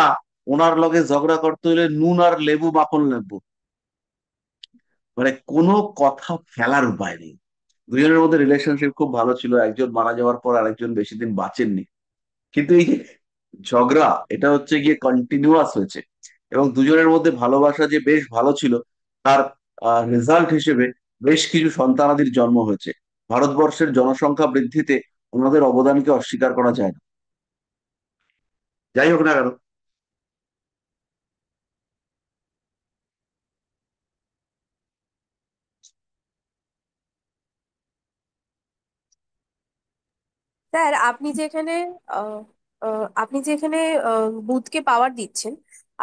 ওনার লগে ঝগড়া করতে হলে নুন আর লেবু মাখন লাগবো। মানে কোনো কথা ফেলার উপায় নেই। দুজনের মধ্যে রিলেশনশিপ খুব ভালো ছিল, একজন মারা যাওয়ার পর আরেকজন বেশি দিন বাঁচেননি, কিন্তু এই যে ঝগড়া, এটা হচ্ছে গিয়ে কন্টিনিউয়াস হয়েছে। এবং দুজনের মধ্যে ভালোবাসা যে বেশ ভালো ছিল, তার রেজাল্ট হিসেবে বেশ কিছু সন্তানাদির জন্ম হয়েছে। ভারতবর্ষের জনসংখ্যা বৃদ্ধিতে ওনাদের অবদানকে অস্বীকার করা যায় না। যাই হোক না কেন। স্যার, আপনি যেখানে আহ, আপনি যেখানে বুধকে পাওয়ার দিচ্ছেন,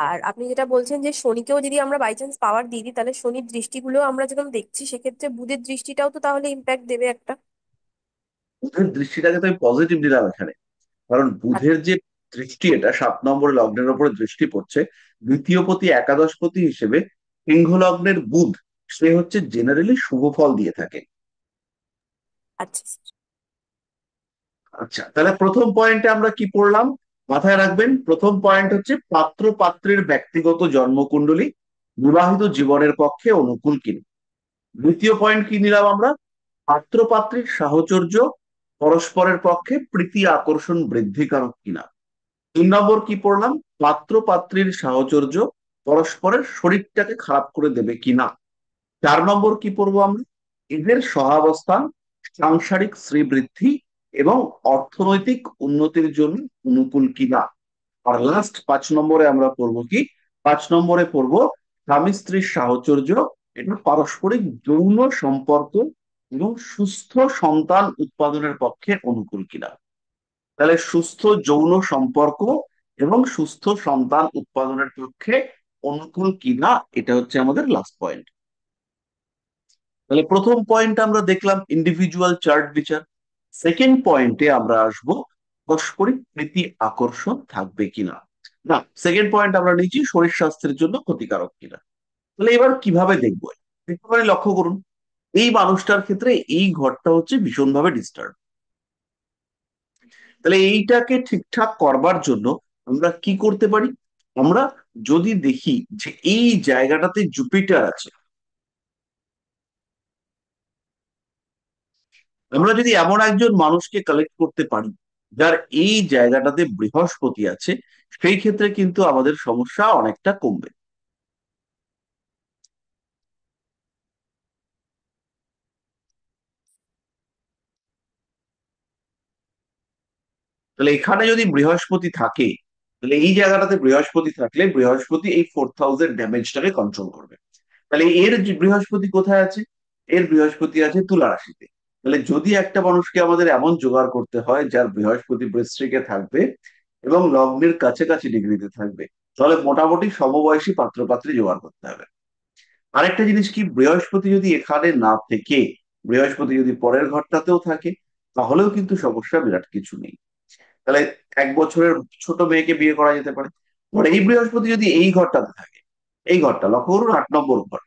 আর আপনি যেটা বলছেন যে শনিকেও যদি আমরা বাই চান্স পাওয়ার দিয়ে দিই, তাহলে শনির দৃষ্টিগুলো আমরা যখন দেখছি, সেক্ষেত্রে বুধের দৃষ্টিটাও তো তাহলে ইম্প্যাক্ট দেবে একটা। বুধের দৃষ্টিটাকে তো আমি পজিটিভ দিলাম এখানে, কারণ বুধের যে দৃষ্টি, এটা 7 নম্বর লগ্নের উপরে দৃষ্টি পড়ছে। দ্বিতীয় পতি একাদশ পতি হিসেবে সিংহ লগ্নের বুধ, সে হচ্ছে জেনারেলি শুভ ফল দিয়ে থাকে। আচ্ছা স্যার। আচ্ছা, তাহলে প্রথম পয়েন্টে আমরা কি পড়লাম, মাথায় রাখবেন। প্রথম পয়েন্ট হচ্ছে পাত্র পাত্রের ব্যক্তিগত জন্মকুণ্ডলী বিবাহিত জীবনের পক্ষে অনুকূল কিনা। দ্বিতীয় পয়েন্ট কি নিলাম আমরা, পাত্র পাত্রীর সাহচর্য পরস্পরের পক্ষে প্রীতি আকর্ষণ বৃদ্ধিকারক কিনা। 3 নম্বর কি পড়লাম, পাত্র পাত্রীর সাহচর্য পরস্পরের শরীরটাকে খারাপ করে দেবে কিনা। 4 নম্বর কি পড়বো আমরা, এদের সহাবস্থান সাংসারিক শ্রীবৃদ্ধি এবং অর্থনৈতিক উন্নতির জন্য অনুকূল কিনা। আর লাস্ট 5 নম্বরে আমরা পড়বো কি, 5 নম্বরে পড়বো স্বামী স্ত্রীর সাহচর্য, এটা পারস্পরিক যৌন সম্পর্ক এবং সুস্থ সন্তান উৎপাদনের পক্ষে অনুকূল কিনা। তাহলে সুস্থ যৌন সম্পর্ক এবং সুস্থ সন্তান উৎপাদনের পক্ষে অনুকূল কিনা, এটা হচ্ছে আমাদের লাস্ট পয়েন্ট। তাহলে প্রথম পয়েন্ট আমরা দেখলাম ইন্ডিভিজুয়াল চার্ট বিচার। সেকেন্ড পয়েন্টে আমরা আসব পারস্পরিক প্রীতি আকর্ষণ থাকবে কিনা। না, সেকেন্ড পয়েন্ট আমরা নিচ্ছি শরীর স্বাস্থ্যের জন্য ক্ষতিকারক কিনা। তাহলে এবার কিভাবে দেখবো, একেবারে লক্ষ্য করুন, এই মানুষটার ক্ষেত্রে এই ঘরটা হচ্ছে ভীষণভাবে ডিস্টার্ব। তাহলে এইটাকে ঠিকঠাক করবার জন্য আমরা কি করতে পারি, আমরা যদি দেখি যে এই জায়গাটাতে জুপিটার আছে, আমরা যদি এমন একজন মানুষকে কালেক্ট করতে পারি যার এই জায়গাটাতে বৃহস্পতি আছে, সেই ক্ষেত্রে কিন্তু আমাদের সমস্যা অনেকটা কমবে। তাহলে এখানে যদি বৃহস্পতি থাকে, তাহলে এই জায়গাটাতে বৃহস্পতি থাকলে বৃহস্পতি এই 4th হাউসের ড্যামেজটাকে কন্ট্রোল করবে। তাহলে এর যে বৃহস্পতি কোথায় আছে, এর বৃহস্পতি আছে তুলা রাশিতে। তাহলে যদি একটা মানুষকে আমাদের এমন জোগাড় করতে হয় যার বৃহস্পতি বৃশ্চিকে থাকবে এবং লগ্নের কাছাকাছি ডিগ্রিতে থাকবে, তাহলে মোটামুটি সমবয়সী পাত্রপাত্রী জোগাড় করতে হবে। আরেকটা জিনিস কি, বৃহস্পতি যদি এখানে না থেকে বৃহস্পতি যদি পরের ঘরটাতেও থাকে, তাহলেও কিন্তু সমস্যা বিরাট কিছু নেই। তাহলে 1 বছরের ছোট মেয়েকে বিয়ে করা যেতে পারে। আর এই বৃহস্পতি যদি এই ঘরটাতে থাকে, এই ঘরটা লক্ষ্য করুন, 8 নম্বর ঘর,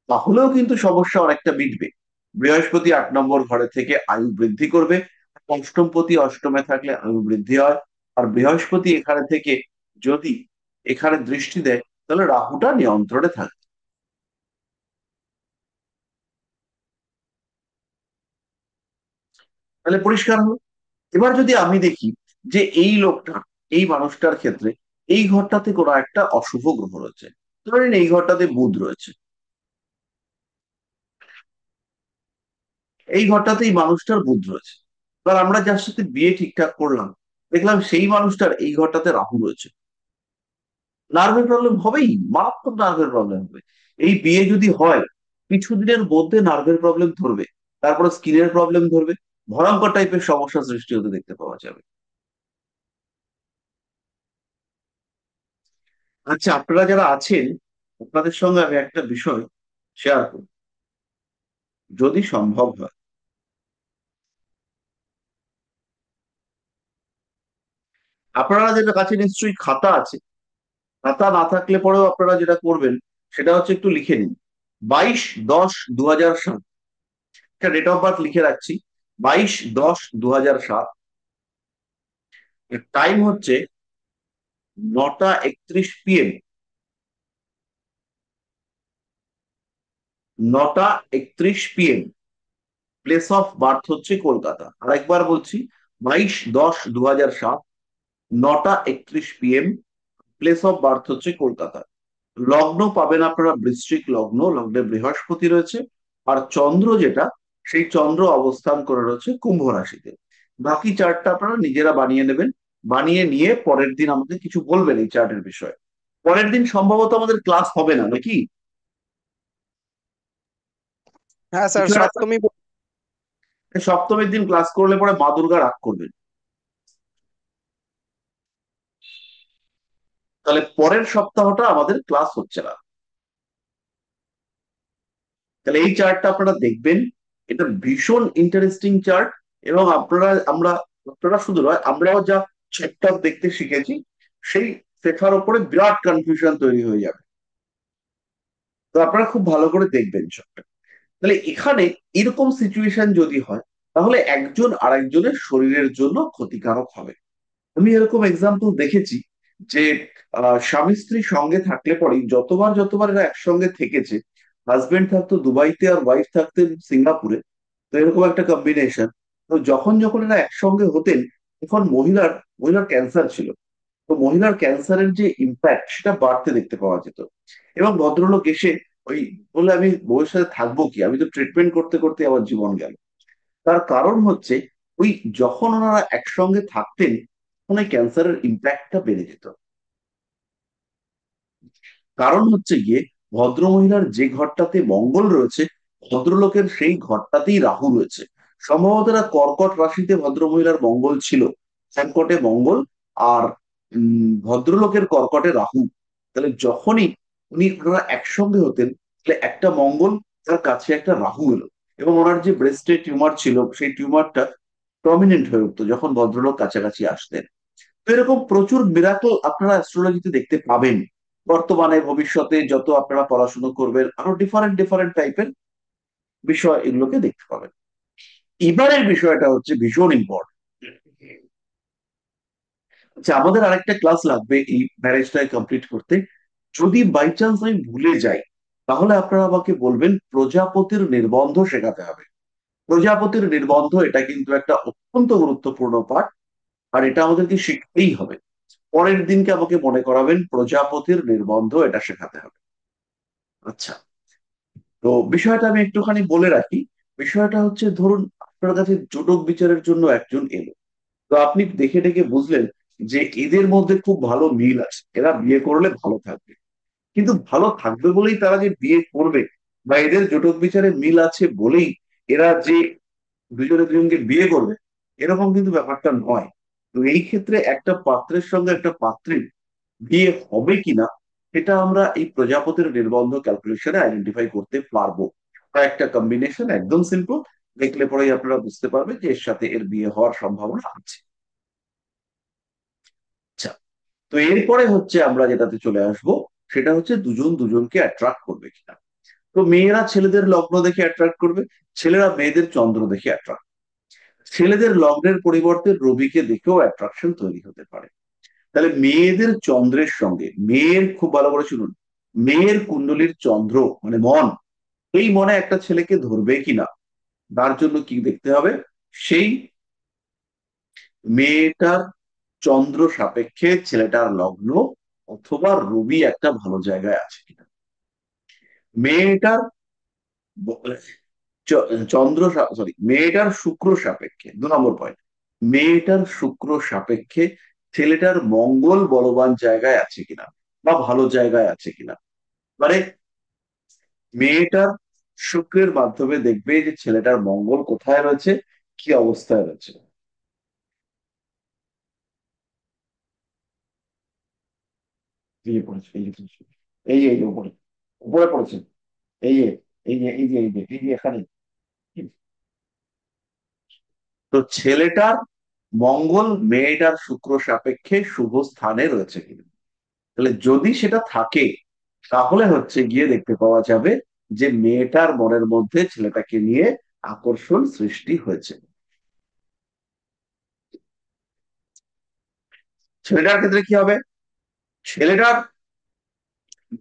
তাহলেও কিন্তু সমস্যা অনেকটা মিটবে। বৃহস্পতি 8 নম্বর ঘরে থেকে আয়ু বৃদ্ধি করবে। অষ্টমপতি অষ্টমে থাকলে আয়ু বৃদ্ধি হয়। আর বৃহস্পতি এখানে থেকে যদি এখানে দৃষ্টি দেয়, তাহলে রাহুটা নিয়ন্ত্রণে থাকে। তাহলে পরিষ্কার হলো। এবার যদি আমি দেখি যে এই লোকটা, এই মানুষটার ক্ষেত্রে এই ঘরটাতে কোনো একটা অশুভ গ্রহ রয়েছে, ধরেন এই ঘরটাতে বুধ রয়েছে, এই ঘরটাতে এই মানুষটার বুধ রয়েছে। এবার আমরা যার সাথে বিয়ে ঠিকঠাক করলাম, দেখলাম সেই মানুষটার এই ঘরটাতে রাহু রয়েছে, নার্ভের প্রবলেম হবেই, মারাত্মক নার্ভের প্রবলেম হবে। এই বিয়ে যদি হয়, কিছুদিনের মধ্যে নার্ভের প্রবলেম ধরবে, তারপরে স্কিনের প্রবলেম ধরবে, ভয়ঙ্কর টাইপের সমস্যা সৃষ্টি হতে দেখতে পাওয়া যাবে। আচ্ছা, আপনারা যারা আছেন, আপনাদের সঙ্গে আমি একটা বিষয় শেয়ার করব, যদি সম্ভব হয়। আপনারা যাদের কাছে নিশ্চয়ই খাতা আছে, খাতা না থাকলে পরেও আপনারা যেটা করবেন সেটা হচ্ছে একটু লিখে নিন। 22/10/2007, একটা ডেট অফ বার্থ লিখে রাখছি। 22/10/2007। টাইম হচ্ছে 9টা 31 PM। 9টা 31 PM। Place of birth হচ্ছে কলকাতা। আরেকবার বলছি, 22/10/2007, 9টা 31 PM। প্লেস অফ বার্থ হচ্ছে কলকাতা। লগ্ন পাবেন আপনারা বৃশ্চিক লগ্ন, লগ্নে বৃহস্পতি রয়েছে। আর চন্দ্র যেটা, সেই চন্দ্র অবস্থান করে রয়েছে কুম্ভ রাশিতে। বাকি চার্টটা আপনারা নিজেরা বানিয়ে নেবেন। বানিয়ে নিয়ে পরের দিন আমাকে কিছু বলবেন এই চার্টের বিষয়ে। পরের দিন সম্ভবত আমাদের ক্লাস হবে না নাকি? হ্যাঁ স্যার, কিছু একটা, সপ্তমী। সপ্তমীর দিন ক্লাস করলে পরে মা দুর্গা রাগ করবেন। তাহলে পরের সপ্তাহটা আমাদের ক্লাস হচ্ছে না। তাহলে এই চার্টটা আপনারা দেখবেন। এটা ভীষণ ইন্টারেস্টিং চার্ট। এবং আপনারা শুধু নয়, আমরাও যা চ্যাপ্টার দেখতে শিখেছি সেই শেখার উপরে বিরাট কনফিউশন তৈরি হয়ে যাবে। তো আপনারা খুব ভালো করে দেখবেন সবটা। তাহলে এখানে এরকম সিচুয়েশন যদি হয়, তাহলে একজন আরেকজনের শরীরের জন্য ক্ষতিকারক হবে। আমি এরকম এক্সাম্পল দেখেছি যে স্বামী স্ত্রী সঙ্গে থাকলে পরেই যতবার যতবার এরা একসঙ্গে থেকেছে, হাজবেন্ড থাকতো দুবাইতে আর ওয়াইফ থাকতেন সিঙ্গাপুরে, তো এরকম একটা কম্বিনেশন। তো যখন যখন এরা একসঙ্গে হতেন, তখন মহিলার মহিলার ক্যান্সার ছিল। তো মহিলার ক্যান্সারের যে ইম্প্যাক্ট সেটা বাড়তে দেখতে পাওয়া যেত। এবং ভদ্রলোক এসে ওই বলে, আমি বউয়ের সাথে থাকবো কি, আমি তো ট্রিটমেন্ট করতে করতে আমার জীবন গেল। তার কারণ হচ্ছে, ওই যখন ওনারা একসঙ্গে থাকতেন তখন ওই ক্যান্সারের ইম্প্যাক্টটা বেড়ে যেত। কারণ হচ্ছে গিয়ে, ভদ্রমহিলার যে ঘরটাতে মঙ্গল রয়েছে, ভদ্রলোকের সেই ঘরটাতেই রাহু রয়েছে। সম্ভবত এরা কর্কট রাশিতে ভদ্রমহিলার মঙ্গল ছিল, কর্কটে মঙ্গল। আর ভদ্রলোকের কর্কটে রাহু। তাহলে যখনই ওনারা একসঙ্গে হতেন, তাহলে একটা মঙ্গল, তার কাছে একটা রাহু এলো। এবং ওনার যে ব্রেস্টে টিউমার ছিল, সেই টিউমারটা প্রমিনেন্ট হয়ে উঠতো যখন ভদ্রলোক কাছাকাছি আসতেন। তো এরকম প্রচুর মিরাকল আপনারা অ্যাস্ট্রোলজিতে দেখতে পাবেন। বর্তমানে ভবিষ্যতে যত আপনারা পড়াশোনা করবেন, আরো ডিফারেন্ট ডিফারেন্ট টাইপের বিষয় এগুলোকে দেখতে পাবেন। এবারের বিষয়টা হচ্ছে ভীষণ ইম্পর্টেন্ট। আচ্ছা, আমাদের আরেকটা ক্লাস লাগবে এই ম্যারেজটাই কমপ্লিট করতে। যদি বাই চান্স আমি ভুলে যাই, তাহলে আপনারা আমাকে বলবেন। প্রজাপতির নির্বন্ধ শেখাতে হবে। প্রজাপতির নির্বন্ধ এটা কিন্তু একটা অত্যন্ত গুরুত্বপূর্ণ পাঠ। আর এটা আমাদেরকে শিখতেই হবে। পরের দিনকে আমাকে মনে করাবেন, প্রজাপতির নির্বন্ধ এটা শেখাতে হবে। আচ্ছা, তো বিষয়টা আমি একটুখানি বলে রাখি। বিষয়টা হচ্ছে, ধরুন আপনার কাছে জটক বিচারের জন্য একজন এলো। তো আপনি দেখে দেখে বুঝলেন যে এদের মধ্যে খুব ভালো মিল আছে, এরা বিয়ে করলে ভালো থাকবে। কিন্তু ভালো থাকবে বলেই তারা যে বিয়ে করবে, বা এদের জটক বিচারে মিল আছে বলেই এরা যে দুজনে দুজনকে বিয়ে করবে, এরকম কিন্তু ব্যাপারটা নয়। তো এই ক্ষেত্রে একটা পাত্রের সঙ্গে একটা পাত্রীর বিয়ে হবে কিনা, সেটা আমরা এই প্রজাপতির নির্বন্ধ ক্যালকুলেশনে আইডেন্টিফাই করতে পারবো। একটা কম্বিনেশন একদম সিম্পল, দেখলে পরেই আপনারা বুঝতে পারবেন যে এর সাথে এর বিয়ে হওয়ার সম্ভাবনা আছে। আচ্ছা, তো এরপরে হচ্ছে আমরা যেটাতে চলে আসবো, সেটা হচ্ছে দুজন দুজনকে অ্যাট্রাক্ট করবে কিনা। তো মেয়েরা ছেলেদের লগ্ন দেখে অ্যাট্রাক্ট করবে, ছেলেরা মেয়েদের চন্দ্র দেখে অ্যাট্রাক্ট। ছেলেদের লগ্নের পরিবর্তে রবিকে দেখেও অ্যাট্রাকশন তৈরি হতে পারে। তাহলে মেয়েদের চন্দ্রের সঙ্গে, মেয়ের, খুব ভালো করে শুনুন, মেয়ের কুণ্ডলীর চন্দ্র মানে মন, এই মনে একটা ছেলেকে ধরবে কিনা, তার জন্য কি দেখতে হবে, সেই মেয়েটার চন্দ্র সাপেক্ষে ছেলেটার লগ্ন অথবা রবি একটা ভালো জায়গায় আছে কিনা। মেয়েটার চন্দ্র, সরি, মেয়েটার শুক্র সাপেক্ষে, 2 নম্বর পয়েন্ট, মেয়েটার শুক্র সাপেক্ষে ছেলেটার মঙ্গল বলবান জায়গায় আছে কিনা বা ভালো জায়গায় আছে কিনা। মানে মেয়েটার শুক্রের মাধ্যমে দেখবে যে ছেলেটার মঙ্গল কোথায় রয়েছে, কি অবস্থায় রয়েছে। এই যে পড়েছে, এই যে পড়েছে, এই যে এই যে উপরে, উপরে পড়েছে, এই যে এই যে এই যে এই যে এই যে এখানে। তো ছেলেটার মঙ্গল মেয়েটার শুক্র সাপেক্ষে শুভ স্থানে রয়েছে কিনা। তাহলে যদি সেটা থাকে, তাহলে হচ্ছে গিয়ে দেখতে পাওয়া যাবে যে মেয়েটার মনের মধ্যে ছেলেটাকে নিয়ে আকর্ষণ সৃষ্টি হয়েছে। ছেলেটার ক্ষেত্রে কি হবে? ছেলেটার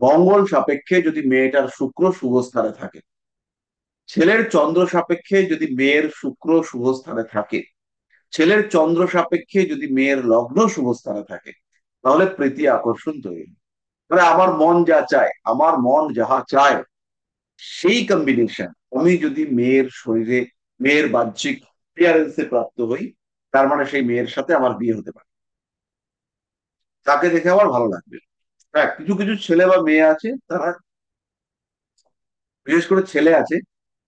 মঙ্গল সাপেক্ষে যদি মেয়েটার শুক্র শুভ স্থানে থাকে, ছেলের চন্দ্র সাপেক্ষে যদি মেয়ের শুক্র শুভ স্থানে থাকে, ছেলের চন্দ্র সাপেক্ষে যদি মেয়ের লগ্ন শুভ স্থানে থাকে, তাহলে প্রীতি আকর্ষণ তৈরি হয়। মানে আমার মন যা চায়, আমার মন যাহা চায়, সেই কম্বিনেশন আমি যদি মেয়ের শরীরে, মেয়ের বাহ্যিক ক্লিয়ারেন্সে প্রাপ্ত হই, তার মানে সেই মেয়ের সাথে আমার বিয়ে হতে পারে, তাকে দেখে আমার ভালো লাগবে। হ্যাঁ, কিছু কিছু ছেলে বা মেয়ে আছে, তারা, বিশেষ করে ছেলে আছে,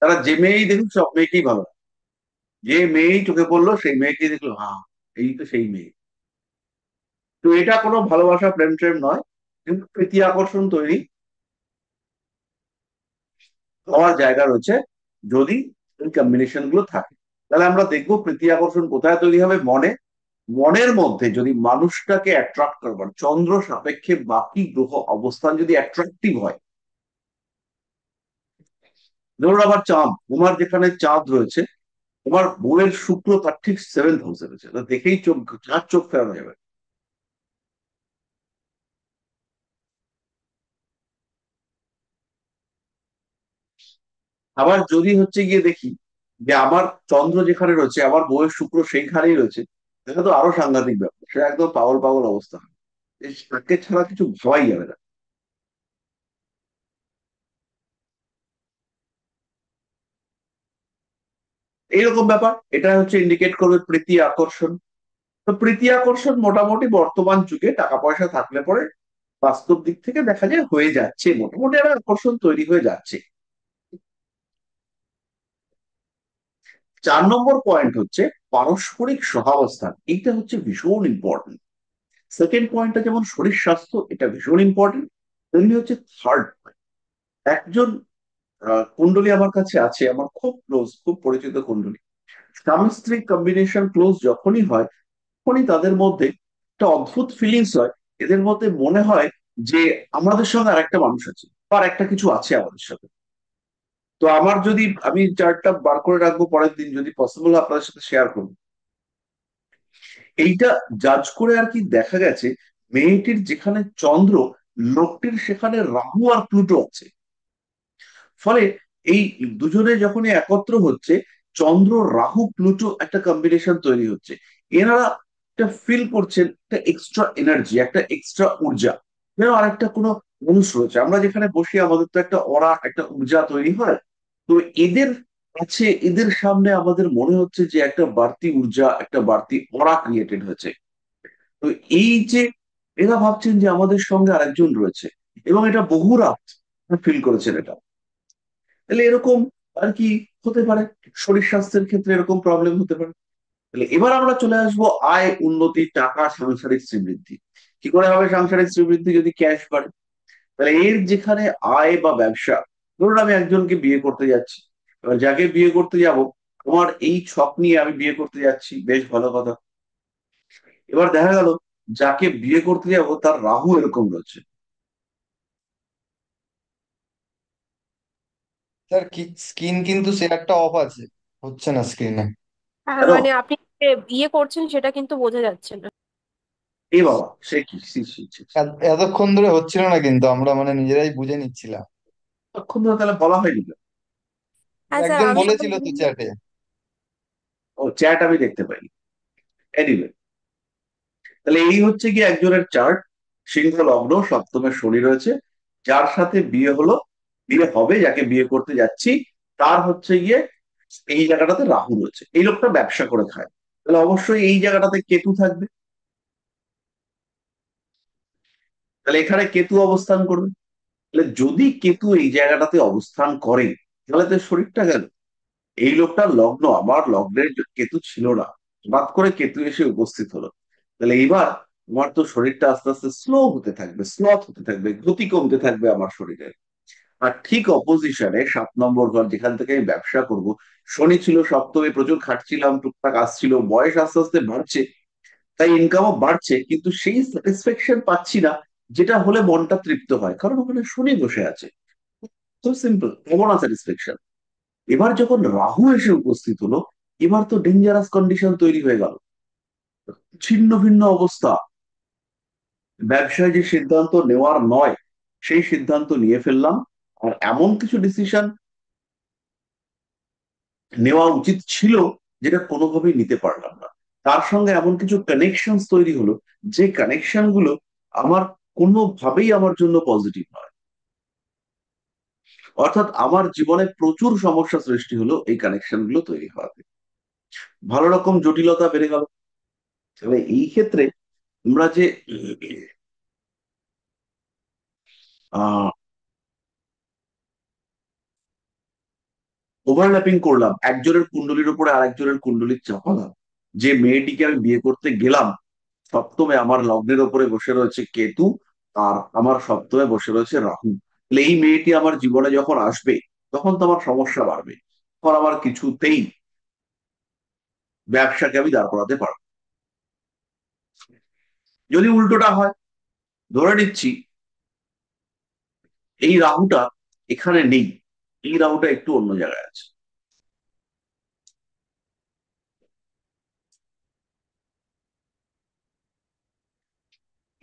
তারা যে মেয়েই দেখুক সব মেয়েকেই ভালো লাগে। যে মেয়েই চোখে পড়লো সেই মেয়েকেই দেখলো, হ্যাঁ এই তো সেই মেয়ে। তো এটা কোনো ভালোবাসা প্রেম প্রেম নয়, কিন্তু প্রীতি আকর্ষণ তৈরি হওয়ার জায়গা রয়েছে যদি এই কম্বিনেশন গুলো থাকে। তাহলে আমরা দেখবো প্রীতি আকর্ষণ কোথায় তৈরি হবে? মনে। মনের মধ্যে যদি মানুষটাকে অ্যাট্রাক্ট করবার চন্দ্র সাপেক্ষে বাকি গ্রহ অবস্থান যদি অ্যাট্রাকটিভ হয়, ধরুন আবার চাঁদ, তোমার যেখানে চাঁদ রয়েছে, তোমার বউয়ের শুক্র তার ঠিক 7th হাউসে রয়েছে, তা দেখেই চোখ, চার চোখ ফেরানো যাবে। আবার যদি হচ্ছে গিয়ে দেখি যে আমার চন্দ্র যেখানে রয়েছে, আমার বউয়ের শুক্র সেইখানেই রয়েছে, দেখা তো আরো সাংঘাতিক ব্যাপার, সে একদম পাগল পাগল অবস্থা হয়। তাকে ছাড়া কিছু ভাবাই যাবে না। এইরকম ব্যাপার, এটা হচ্ছে ইন্ডিকেট করবে প্রীতি আকর্ষণ। তো প্রীতি আকর্ষণ মোটামুটি বর্তমান যুগে টাকা পয়সা থাকলে পরে বাস্তব দিক থেকে দেখা যায় হয়ে যাচ্ছে, মোটামুটি একটা আকর্ষণ তৈরি হয়ে যাচ্ছে। 4 নম্বর পয়েন্ট হচ্ছে পারস্পরিক সহাবস্থান, এইটা হচ্ছে ভীষণ ইম্পর্টেন্ট। সেকেন্ড পয়েন্টটা যেমন শরীর স্বাস্থ্য, এটা ভীষণ ইম্পর্টেন্ট, তেমনি হচ্ছে থার্ড পয়েন্ট। একজন কুণ্ডলী আমার কাছে আছে, আমার খুব ক্লোজ, খুব পরিচিত কুণ্ডলী, স্বামী স্ত্রী কম্বিনেশন ক্লোজ যখনই হয়, তখনই তাদের মধ্যে একটা অদ্ভুত ফিলিংস হয়। এদের মধ্যে মনে হয় যে আমাদের সঙ্গে আরেকটা মানুষ আছে, বা একটা কিছু আছে আমাদের সাথে। তো আমার যদি, আমি চার্টটা বার করে রাখবো পরের দিন, যদি পসিবল আপনাদের সাথে শেয়ার করবো। এইটা জাজ করে আর কি দেখা গেছে, মেয়েটির যেখানে চন্দ্র, লোকটির সেখানে রাহু আর প্লুটো আছে। ফলে এই দুজনে যখনই একত্র হচ্ছে, চন্দ্র রাহু প্লুটো একটা কম্বিনেশন তৈরি হচ্ছে। এনারা একটা ফিল করছেন একটা এক্সট্রা এনার্জি, একটা এক্সট্রা ঊর্জা, যেন আরেকটা কোনো মানুষ রয়েছে। আমরা যেখানে বসি আমাদের তো একটা অরা, একটা ঊর্জা তৈরি হয়। তো এদের কাছে, এদের সামনে আমাদের মনে হচ্ছে যে একটা বাড়তি ঊর্জা, একটা বাড়তি অরা ক্রিয়েটেড হয়েছে। তো এই যে এরা ভাবছেন যে আমাদের সঙ্গে আরেকজন রয়েছে, এবং এটা বহু রাত ফিল করেছেন এটা। তাহলে এরকম আর কি হতে পারে, শরীর স্বাস্থ্যের ক্ষেত্রে এরকম প্রবলেম হতে পারে। তাহলে এবার আমরা চলে আসবো আয় উন্নতি, টাকা, সাংসারিক শ্রীবৃদ্ধি। কি করে হবে সাংসারিক শ্রীবৃদ্ধি? যদি ক্যাশ বাড়ে। তাহলে এর যেখানে আয় বা ব্যবসা, ধরুন আমি একজনকে বিয়ে করতে যাচ্ছি, এবার যাকে বিয়ে করতে যাব, আমার এই ছক নিয়ে আমি বিয়ে করতে যাচ্ছি, বেশ ভালো কথা। এবার দেখা গেল যাকে বিয়ে করতে যাব তার রাহু এরকম রয়েছে। স্যার কি স্ক্রিন কিন্তু শেয়ারটা অফ আছে, হচ্ছে না স্ক্রিনে। হ্যাঁ কেন? মানে আপনি যে বিয়ে করছেন সেটা কিন্তু বোঝা যাচ্ছে না। এ বাবা, সে কি, ছি, ছি, ছি, ছি। এতক্ষণ ধরে হচ্ছিল না, কিন্তু আমরা মানে নিজেরাই বুঝে নিচ্ছিলাম। তখন ধরে তাহলে বলা হয়নি কেন? হ্যাঁ স্যার, একজন আমি আবার বলেছিল তো চ্যাটে। ও, চ্যাট আমি দেখতে পাইনি। এনিওয়ে, তাহলে এই হচ্ছে কি একজনের চার্ট, সিংহ লগ্ন, সপ্তমে শনি রয়েছে, যার সাথে বিয়ে হলো, বিয়ে হবে, যাকে বিয়ে করতে যাচ্ছি, তার হচ্ছে গিয়ে এই জায়গাটাতে রাহু রয়েছে, এই লোকটা ব্যবসা করে খায়, তাহলে অবশ্যই এই জায়গাটাতে কেতু থাকবে। তাহলে এখানে কেতু অবস্থান করবে। তাহলে যদি কেতু এই জায়গাটাতে অবস্থান করে, তাহলে তো শরীরটা গেল। এই লোকটার লগ্ন, আমার লগ্নের কেতু ছিল না, হঠাৎ করে কেতু এসে উপস্থিত হলো। তাহলে এইবার আমার তো শরীরটা আস্তে আস্তে স্লো হতে থাকবে, স্লথ হতে থাকবে, গতি কমতে থাকবে আমার শরীরে। আর ঠিক অপোজিশনে 7 নম্বর ঘর, যেখান থেকে আমি ব্যবসা করব, শনি ছিল সপ্তমে, প্রচুর খাটছিলাম, টুকটাক আসছিল, বয়স আস্তে আস্তে বাড়ছে, তাই ইনকামও বাড়ছে, কিন্তু সেই স্যাটিসফ্যাকশন পাচ্ছি না যেটা হলে মনটা তৃপ্ত হয়, কারণ ওখানে শনি বসে আছে। তো সিম্পল, কেমন স্যাটিসফ্যাকশন। এবার যখন রাহু এসে উপস্থিত হলো, এবার তো ডেঞ্জারাস কন্ডিশন তৈরি হয়ে গেল, ছিন্ন ভিন্ন অবস্থা। ব্যবসায় যে সিদ্ধান্ত নেওয়ার নয়, সেই সিদ্ধান্ত নিয়ে ফেললাম। আর এমন কিছু ডিসিশন নেওয়া উচিত ছিল, যেটা কোনোভাবেই নিতে পারলাম না। তার সঙ্গে এমন কিছু কানেকশন তৈরি হলো, যে কানেকশন গুলো আমার কোনোভাবেই আমার জন্য পজিটিভ নয়। অর্থাৎ আমার জীবনে প্রচুর সমস্যা সৃষ্টি হলো এই কানেকশন গুলো তৈরি হওয়াতে। ভালো রকম জটিলতা বেড়ে গেল। তবে এই ক্ষেত্রে আমরা যে আহ ওভারল্যাপিং করলাম, একজনের কুণ্ডলীর উপরে আরেকজনের কুণ্ডলীর চাপালাম। যে মেয়েটিকে আমি বিয়ে করতে গেলাম, সপ্তমে আমার লগ্নের ওপরে বসে রয়েছে কেতু, আর আমার সপ্তমে বসে রয়েছে রাহু। তাহলে এই মেয়েটি আমার জীবনে যখন আসবে, তখন তো আমার সমস্যা বাড়বে। তখন আমার কিছুতেই ব্যবসাকে আমি দাঁড় করাতে পারবো না। যদি উল্টোটা হয়, ধরে নিচ্ছি এই রাহুটা এখানে নেই, এই রাহুটা একটু অন্য জায়গায় আছে।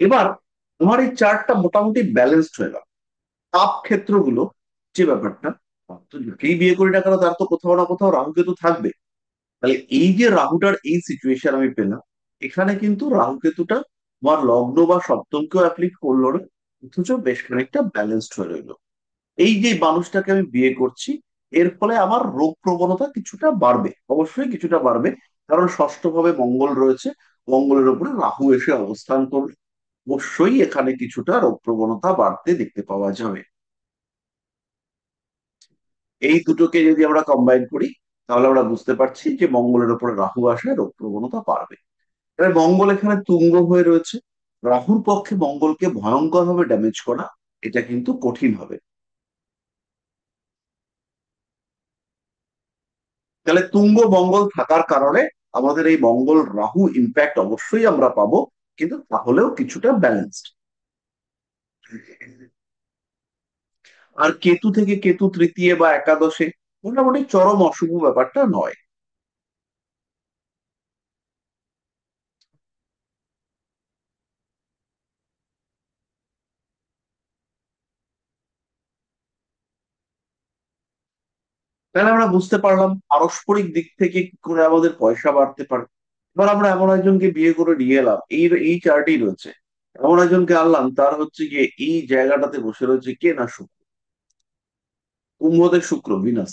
এবার আমার এই চার্টটা মোটামুটি ব্যালেন্সড হয়ে গেল। তাপ ক্ষেত্রগুলো, যে ব্যাপারটা, তো যেই বিয়ে করি না কেন তার তো কোথাও না কোথাও রাহু কেতু থাকবে। তাহলে এই যে রাহুটার এই সিচুয়েশন আমি পেলাম, এখানে কিন্তু রাহু কেতুটা আমার লগ্ন বা সপ্তমকেও অ্যাপ্লিক করলো না, অথচ বেশ খানিকটা ব্যালেন্সড হয়ে রইলো। এই যে মানুষটাকে আমি বিয়ে করছি, এর ফলে আমার রোগ প্রবণতা কিছুটা বাড়বে, অবশ্যই কিছুটা বাড়বে। কারণ ষষ্ঠ ভাবে মঙ্গল রয়েছে, মঙ্গলের উপরে রাহু এসে অবস্থান করবে, অবশ্যই এখানে কিছুটা রোগ প্রবণতা বাড়তে দেখতে পাওয়া যাবে। এই দুটোকে যদি আমরা কম্বাইন করি, তাহলে আমরা বুঝতে পারছি যে মঙ্গলের উপরে রাহু আসে, রোগ প্রবণতা বাড়বে। তবে মঙ্গল এখানে তুঙ্গ হয়ে রয়েছে, রাহুর পক্ষে মঙ্গলকে ভয়ঙ্কর ভাবে ড্যামেজ করা, এটা কিন্তু কঠিন হবে। তাহলে তুঙ্গ মঙ্গল থাকার কারণে আমাদের এই মঙ্গল রাহু ইম্প্যাক্ট অবশ্যই আমরা পাবো, কিন্তু তাহলেও কিছুটা ব্যালেন্সড। আর কেতু থেকে কেতু তৃতীয় বা একাদশে, মোটামুটি চরম অশুভ ব্যাপারটা নয়। তাহলে আমরা বুঝতে পারলাম পারস্পরিক দিক থেকে কি করে আমাদের পয়সা বাড়তে পারে। এবার আমরা এমন একজনকে বিয়ে করে নিয়ে এলাম, এই এই চার্টই রয়েছে, এমন একজনকে আনলাম, তার হচ্ছে গিয়ে এই জায়গাটাতে বসে রয়েছে কে না শুক্র, কুম্ভতে শুক্র ভিনাস,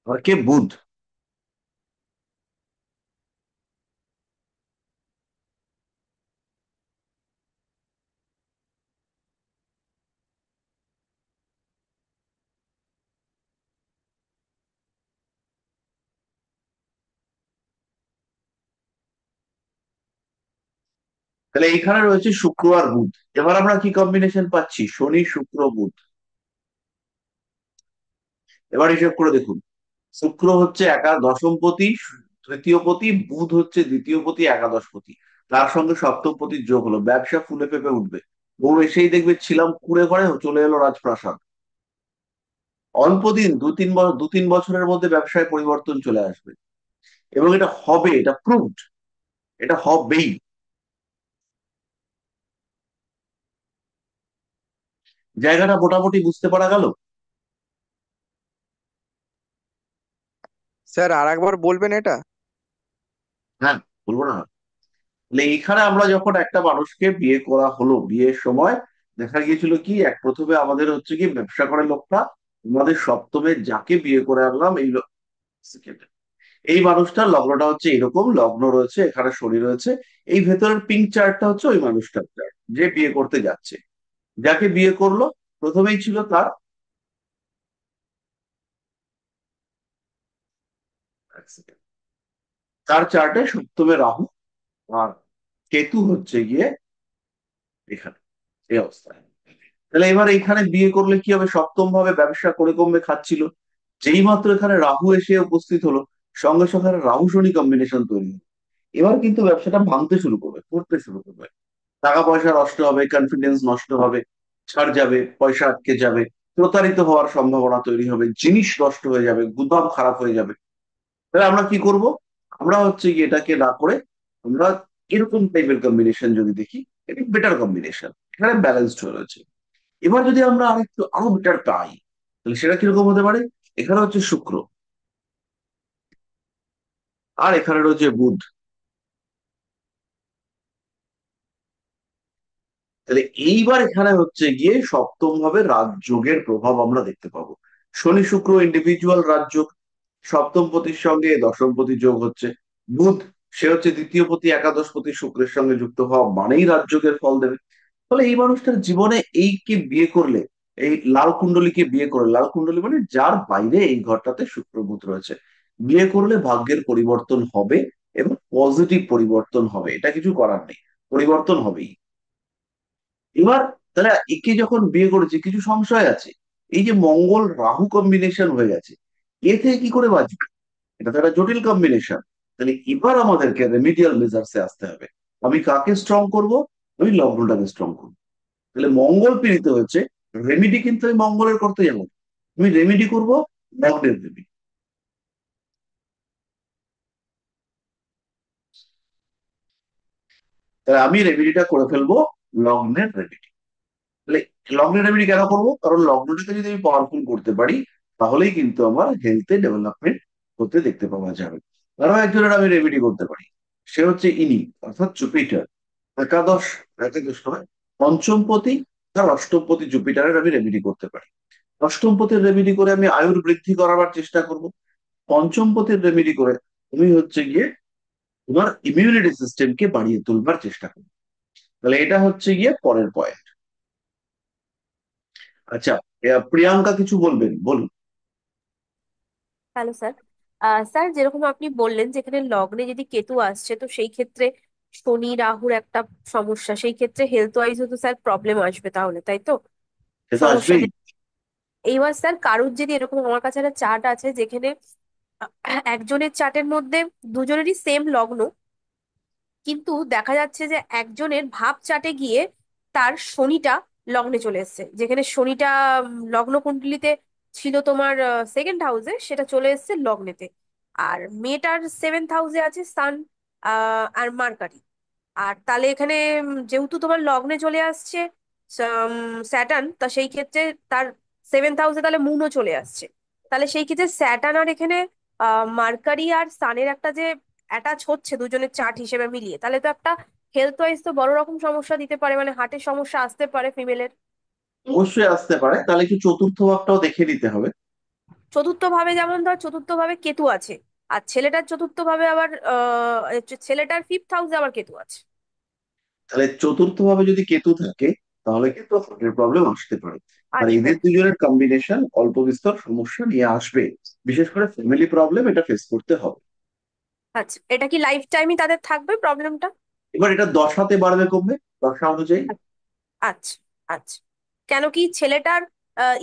আর কে বুধ। তাহলে এইখানে রয়েছে শুক্র আর বুধ। এবার আমরা কি কম্বিনেশন পাচ্ছি, শনি শুক্র বুধ। এবার হিসেব করে দেখুন, শুক্র হচ্ছে দশমপতি, তৃতীয় পতি, বুধ হচ্ছে দ্বিতীয় পতি, একাদশ পতি, তার সঙ্গে সপ্তম পতির যোগ হলো, ব্যবসা ফুলে ফেপে উঠবে। বউ এসেই দেখবে ছিলাম কুড়ে ঘরে, চলে এলো রাজপ্রাসাদ। অল্প দিন, দু তিন বছরের মধ্যে ব্যবসায় পরিবর্তন চলে আসবে, এবং এটা হবে, এটা প্রুভড, এটা হবেই। জায়গাটা মোটামুটি বুঝতে পারা গেল। স্যার আর একবার বলবেন এটা? হ্যাঁ, বলবো না। তাহলে এইখানে আমরা যখন একটা মানুষকে বিয়ে করা হলো, বিয়ের সময় দেখা গিয়েছিল কি, প্রথমে আমাদের হচ্ছে কি ব্যবসা করে লোকটা, আমাদের সপ্তমে যাকে বিয়ে করে আনলাম, second, এই মানুষটার লগ্নটা হচ্ছে এরকম, লগ্ন রয়েছে এখানে, শনি রয়েছে। এই ভেতরের পিঙ্ক চার্টটা হচ্ছে ওই মানুষটার চার্ট, যে বিয়ে করতে যাচ্ছে, যাকে বিয়ে করলো। প্রথমেই ছিল তার, এক second, তার চার্টে সপ্তমে রাহু, আর কেতু হচ্ছে গিয়ে এখানে, এই অবস্থায়। তাহলে এবার এখানে বিয়ে করলে কি হবে, সপ্তম ভাবে ব্যবসা করে কমবে খাচ্ছিল। যেই মাত্র এখানে রাহু এসে উপস্থিত হলো, সঙ্গে সঙ্গে রাহু শনি কম্বিনেশন তৈরি হলো। এবার কিন্তু ব্যবসাটা ভাঙতে শুরু করবে, পড়তে শুরু করবে। টাকা পয়সা নষ্ট হবে, কনফিডেন্স নষ্ট হবে, ছাড় যাবে, পয়সা আটকে যাবে, প্রতারিত হওয়ার সম্ভাবনা তৈরি হবে, জিনিস নষ্ট হয়ে যাবে, গুদাম খারাপ হয়ে যাবে। তাহলে আমরা কি করব? আমরা হচ্ছে কি এটাকে না করে আমরা এরকম টাইপের কম্বিনেশন যদি দেখি, এটা বেটার কম্বিনেশন, এখানে ব্যালেন্সড হয়ে রয়েছে। এবার যদি আমরা আরেকটু আরো বেটার পাই, তাহলে সেটা কিরকম হতে পারে? এখানে হচ্ছে শুক্র, আর এখানে রয়েছে বুধ। তাহলে এইবার এখানে হচ্ছে গিয়ে সপ্তম ভাবে রাজযোগের প্রভাব আমরা দেখতে পাবো। শনি শুক্র ইন্ডিভিজুয়াল রাজযোগ, সপ্তম পতির সঙ্গে দশম পতি যোগ হচ্ছে। বুধ, সে হচ্ছে দ্বিতীয় পতি একাদশ পতি শুক্রের সঙ্গে যুক্ত হওয়া মানেই রাজযোগের ফল দেবে। ফলে এই মানুষটার জীবনে এইকে বিয়ে করলে, এই লাল কুণ্ডলীকে বিয়ে করে, লাল কুণ্ডলী মানে যার বাইরে এই ঘরটাতে শুক্র বুধ রয়েছে, বিয়ে করলে ভাগ্যের পরিবর্তন হবে, এবং পজিটিভ পরিবর্তন হবে, এটা কিছু করার নেই, পরিবর্তন হবেই। এবার তাহলে একে যখন বিয়ে করেছে, কিছু সংশয় আছে। এই যে মঙ্গল রাহু কম্বিনেশন হয়ে গেছে, এ থেকে কি করে বাঁচবে? এটা তো একটা জটিল কম্বিনেশন। তাহলে এবার আমাদেরকে রেমিডিয়াল মেজার্সে আসতে হবে। আমি কাকে স্ট্রং করব? আমি লগ্নটাকে স্ট্রং করবো। তাহলে মঙ্গল পীড়িত হচ্ছে, রেমিডি কিন্তু আমি মঙ্গলের করতে যাবো না। আমি রেমিডি করবো লগ্নের রেমিডি। তাহলে আমি রেমিডিটা করে ফেলবো লগ্নের রেমিডি। তাহলে লগ্নের রেমেডি কেন করবো? কারণ লগ্নটাকে যদি আমি পাওয়ারফুল করতে পারি, তাহলেই কিন্তু আমার হেলথে ডেভেলপমেন্ট হতে দেখতে পাওয়া যাবে। আরো একজনের আমি রেমেডি করতে পারি, সে হচ্ছে ইনি, অর্থাৎ জুপিটার। একাদশ, একাদশ নয়, পঞ্চমপতি আর অষ্টমপতি জুপিটারের আমি রেমেডি করতে পারি। অষ্টমপতির রেমেডি করে আমি আয়ুর বৃদ্ধি করাবার চেষ্টা করব। পঞ্চমপতির রেমেডি করে তুমি হচ্ছে গিয়ে তোমার ইমিউনিটি সিস্টেমকে বাড়িয়ে তুলবার চেষ্টা করবে। তাহলে এটা হচ্ছে গিয়ে পরের পয়েন্ট। আচ্ছা, প্রিয়াঙ্কা কিছু বলবেন, বলুন। Hello sir. স্যার, যেরকম আপনি বললেন যেখানে লগ্নে যদি কেতু আসছে, তো সেই ক্ষেত্রে শনি রাহুর একটা সমস্যা, সেই ক্ষেত্রে হেলথ ওয়াইজও তো স্যার প্রবলেম আসবে তাহলে, তাই তো? সে তো সমস্যা আসবেই। এইবার স্যার কারুর যদি এরকম, আমার কাছে একটা চার্ট আছে যেখানে একজনের চার্টের মধ্যে দুজনেরই সেম লগ্ন, কিন্তু দেখা যাচ্ছে যে একজনের ভাব চাটে গিয়ে তার শনিটা লগ্নে চলে এসেছে, যেখানে শনিটা লগ্ন কুণ্ডলিতে ছিল তোমার সেকেন্ড হাউসে, সেটা চলে এসেছে লগ্নেতে। আর মেয়েটার সেভেন্থ হাউসে আছে সান আর মার্কারি। আর তাহলে এখানে যেহেতু তোমার লগ্নে চলে আসছে স্যাটার্ন, তা সেই ক্ষেত্রে তার সেভেন্থ হাউসে তাহলে মুনও চলে আসছে। তাহলে সেই ক্ষেত্রে স্যাটার্ন আর এখানে মার্কারি আর সানের একটা যে অ্যাটাচ হচ্ছে দুজনের চার্ট হিসেবে মিলিয়ে, তাহলে তো একটা হেলথ ওয়াইজ তো বড় রকম সমস্যা দিতে পারে, মানে হার্টের সমস্যা আসতে পারে ফিমেলের। অবশ্যই আসতে পারে, তাহলে একটু চতুর্থ ভাবটাও দেখে নিতে হবে। চতুর্থ ভাবে যেমন ধর চতুর্থ ভাবে কেতু আছে, আর ছেলেটার চতুর্থ ভাবে আবার ছেলেটার ফিফথ হাউসে আবার কেতু আছে। তাহলে চতুর্থ ভাবে যদি কেতু থাকে, তাহলে কিন্তু হার্টের প্রবলেম আসতে পারে। আর আসবে। এদের দুজনের কম্বিনেশন অল্প বিস্তর সমস্যা নিয়ে আসবে, বিশেষ করে ফ্যামিলি প্রবলেম, এটা ফেস করতে হবে। আচ্ছা, এটা কি লাইফ টাইমই তাদের থাকবে প্রবলেমটা? এবার এটা দশাতে বাড়বে কমবে, দশা অনুযায়ী। আচ্ছা। আচ্ছা। কেন কি ছেলেটার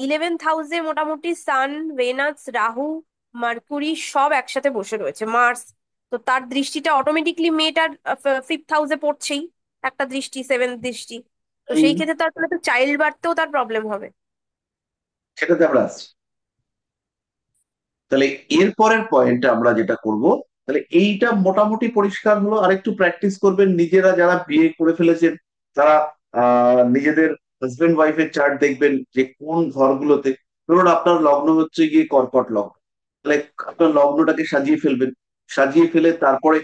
ইলেভেন্থ হাউসে মোটামুটি সান, ভেনাস, রাহু, মার্কুরি সব একসাথে বসে রয়েছে, মার্স। তো তার দৃষ্টিটা অটোমেটিকলি মেয়েটার ফিফথ হাউসে পড়ছেই, একটা দৃষ্টি, সেভেন্থ দৃষ্টি। তো এই সেই ক্ষেত্রে তার তো চাইল্ড বার্থেও তার প্রবলেম হবে। সেটাতে আমরা আসছি। তাহলে এর পরের পয়েন্টটা আমরা যেটা করব, তাহলে এইটা মোটামুটি পরিষ্কার হলো। আরেকটু প্র্যাকটিস করবেন নিজেরা, যারা বিয়ে করে ফেলেছেন তারা নিজেদের হাজবেন্ড ওয়াইফের চার্ট দেখবেন যে কোন ঘরগুলোতে। ধরুন আপনার লগ্ন হচ্ছে গিয়ে কর্কট লগ্ন, তাহলে আপনার লগ্নটাকে সাজিয়ে ফেলবেন। সাজিয়ে ফেলে তারপরে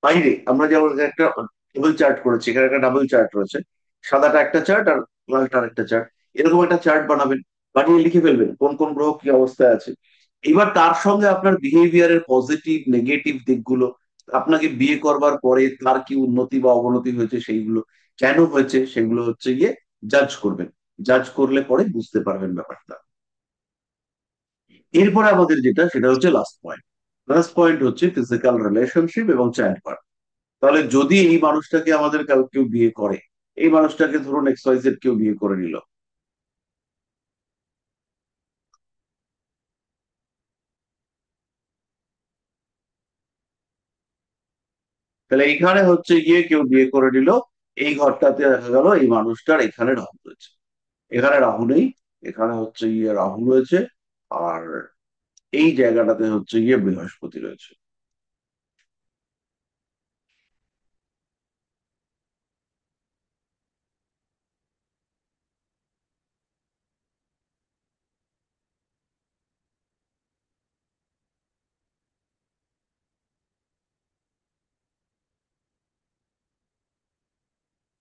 বাইরে আমরা যেমন একটা ডাবল চার্ট করেছি, এখানে একটা ডাবল চার্ট রয়েছে, সাদাটা একটা চার্ট আর লালটা একটা চার্ট, এরকম একটা চার্ট বানাবেন। বানিয়ে লিখে ফেলবেন কোন কোন গ্রহ কি অবস্থায় আছে। এবার তার সঙ্গে আপনার বিহেভিয়ারের পজিটিভ নেগেটিভ দিকগুলো, আপনাকে বিয়ে করবার পরে তার কি উন্নতি বা অবনতি হয়েছে সেইগুলো, কেন হয়েছে সেগুলো হচ্ছে গিয়ে জাজ করবেন। জাজ করলে পরে বুঝতে পারবেন ব্যাপারটা। এরপরে আমাদের যেটা, সেটা হচ্ছে লাস্ট পয়েন্ট। লাস্ট পয়েন্ট হচ্ছে ফিজিক্যাল রিলেশনশিপ এবং চাইল্ড বার্থ। তাহলে যদি এই মানুষটাকে আমাদের কেউ বিয়ে করে, এই মানুষটাকে ধরুন এক্স ওয়াই জেড কেউ বিয়ে করে নিল, তাহলে এইখানে হচ্ছে গিয়ে কেউ বিয়ে করে নিল, এই ঘরটাতে দেখা গেল এই মানুষটার এখানে রাহু রয়েছে, এখানে রাহু নেই, এখানে হচ্ছে গিয়ে রাহু রয়েছে, আর এই জায়গাটাতে হচ্ছে গিয়ে বৃহস্পতি রয়েছে।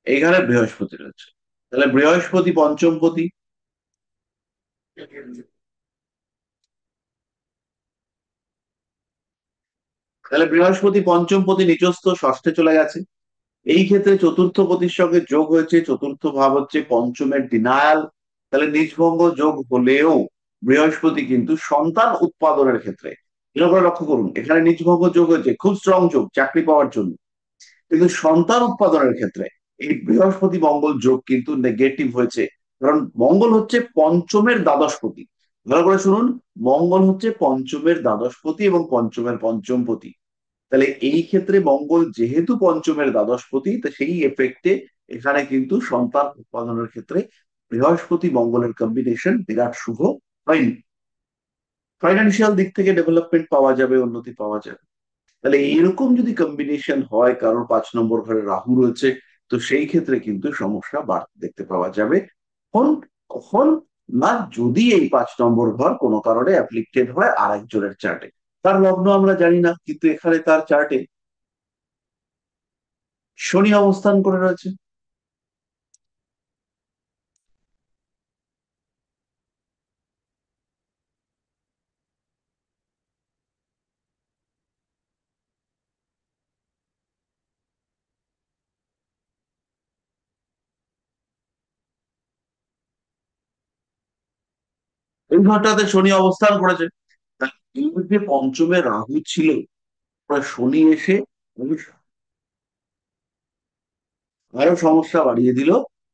এইখানে বৃহস্পতি রয়েছে, তাহলে বৃহস্পতি পঞ্চমপতি। তাহলে বৃহস্পতি পঞ্চমপতি নিচস্থ ষষ্ঠে চলে গেছে। এই ক্ষেত্রে চতুর্থ পতির সঙ্গে যোগ হয়েছে, চতুর্থ ভাব হচ্ছে পঞ্চমের ডিনায়াল। তাহলে নিজভঙ্গ যোগ হলেও বৃহস্পতি কিন্তু সন্তান উৎপাদনের ক্ষেত্রে, এটা করে লক্ষ্য করুন, এখানে নিজভঙ্গ যোগ হয়েছে, খুব স্ট্রং যোগ চাকরি পাওয়ার জন্য, কিন্তু সন্তান উৎপাদনের ক্ষেত্রে এই বৃহস্পতি মঙ্গল যোগ কিন্তু নেগেটিভ হয়েছে। কারণ মঙ্গল হচ্ছে পঞ্চমের দ্বাদশপতি, ভালো করে শুনুন, মঙ্গল হচ্ছে পঞ্চমের দ্বাদশপতি এবং পঞ্চমের পঞ্চমপতি। তাহলে এই ক্ষেত্রে মঙ্গল যেহেতু পঞ্চমের দ্বাদশপতি, তো সেই এফেক্টে এখানে কিন্তু সন্তান উৎপাদনের ক্ষেত্রে বৃহস্পতি মঙ্গলের কম্বিনেশন বিরাট শুভ হয়নি। ফাইন্যান্সিয়াল দিক থেকে ডেভেলপমেন্ট পাওয়া যাবে, উন্নতি পাওয়া যাবে। তাহলে এইরকম যদি কম্বিনেশন হয়, কারোর 5 নম্বর ঘরে রাহু রয়েছে, তো সেই ক্ষেত্রে কিন্তু সমস্যা বাড়তে দেখতে পাওয়া যাবে। কখন? কখন না, যদি এই 5 নম্বর ঘর কোনো কারণে অ্যাপ্লিকেটেড হয় আরেকজনের চার্টে, তার লগ্ন আমরা জানি না, কিন্তু এখানে তার চার্টে শনি অবস্থান করে রয়েছে। এই ঘরটাতে শনি অবস্থান করেছে। তাহলে এই যে পঞ্চমে রাহু ছিল, পরে শনি এসে আরো সমস্যা বাড়িয়ে দিল,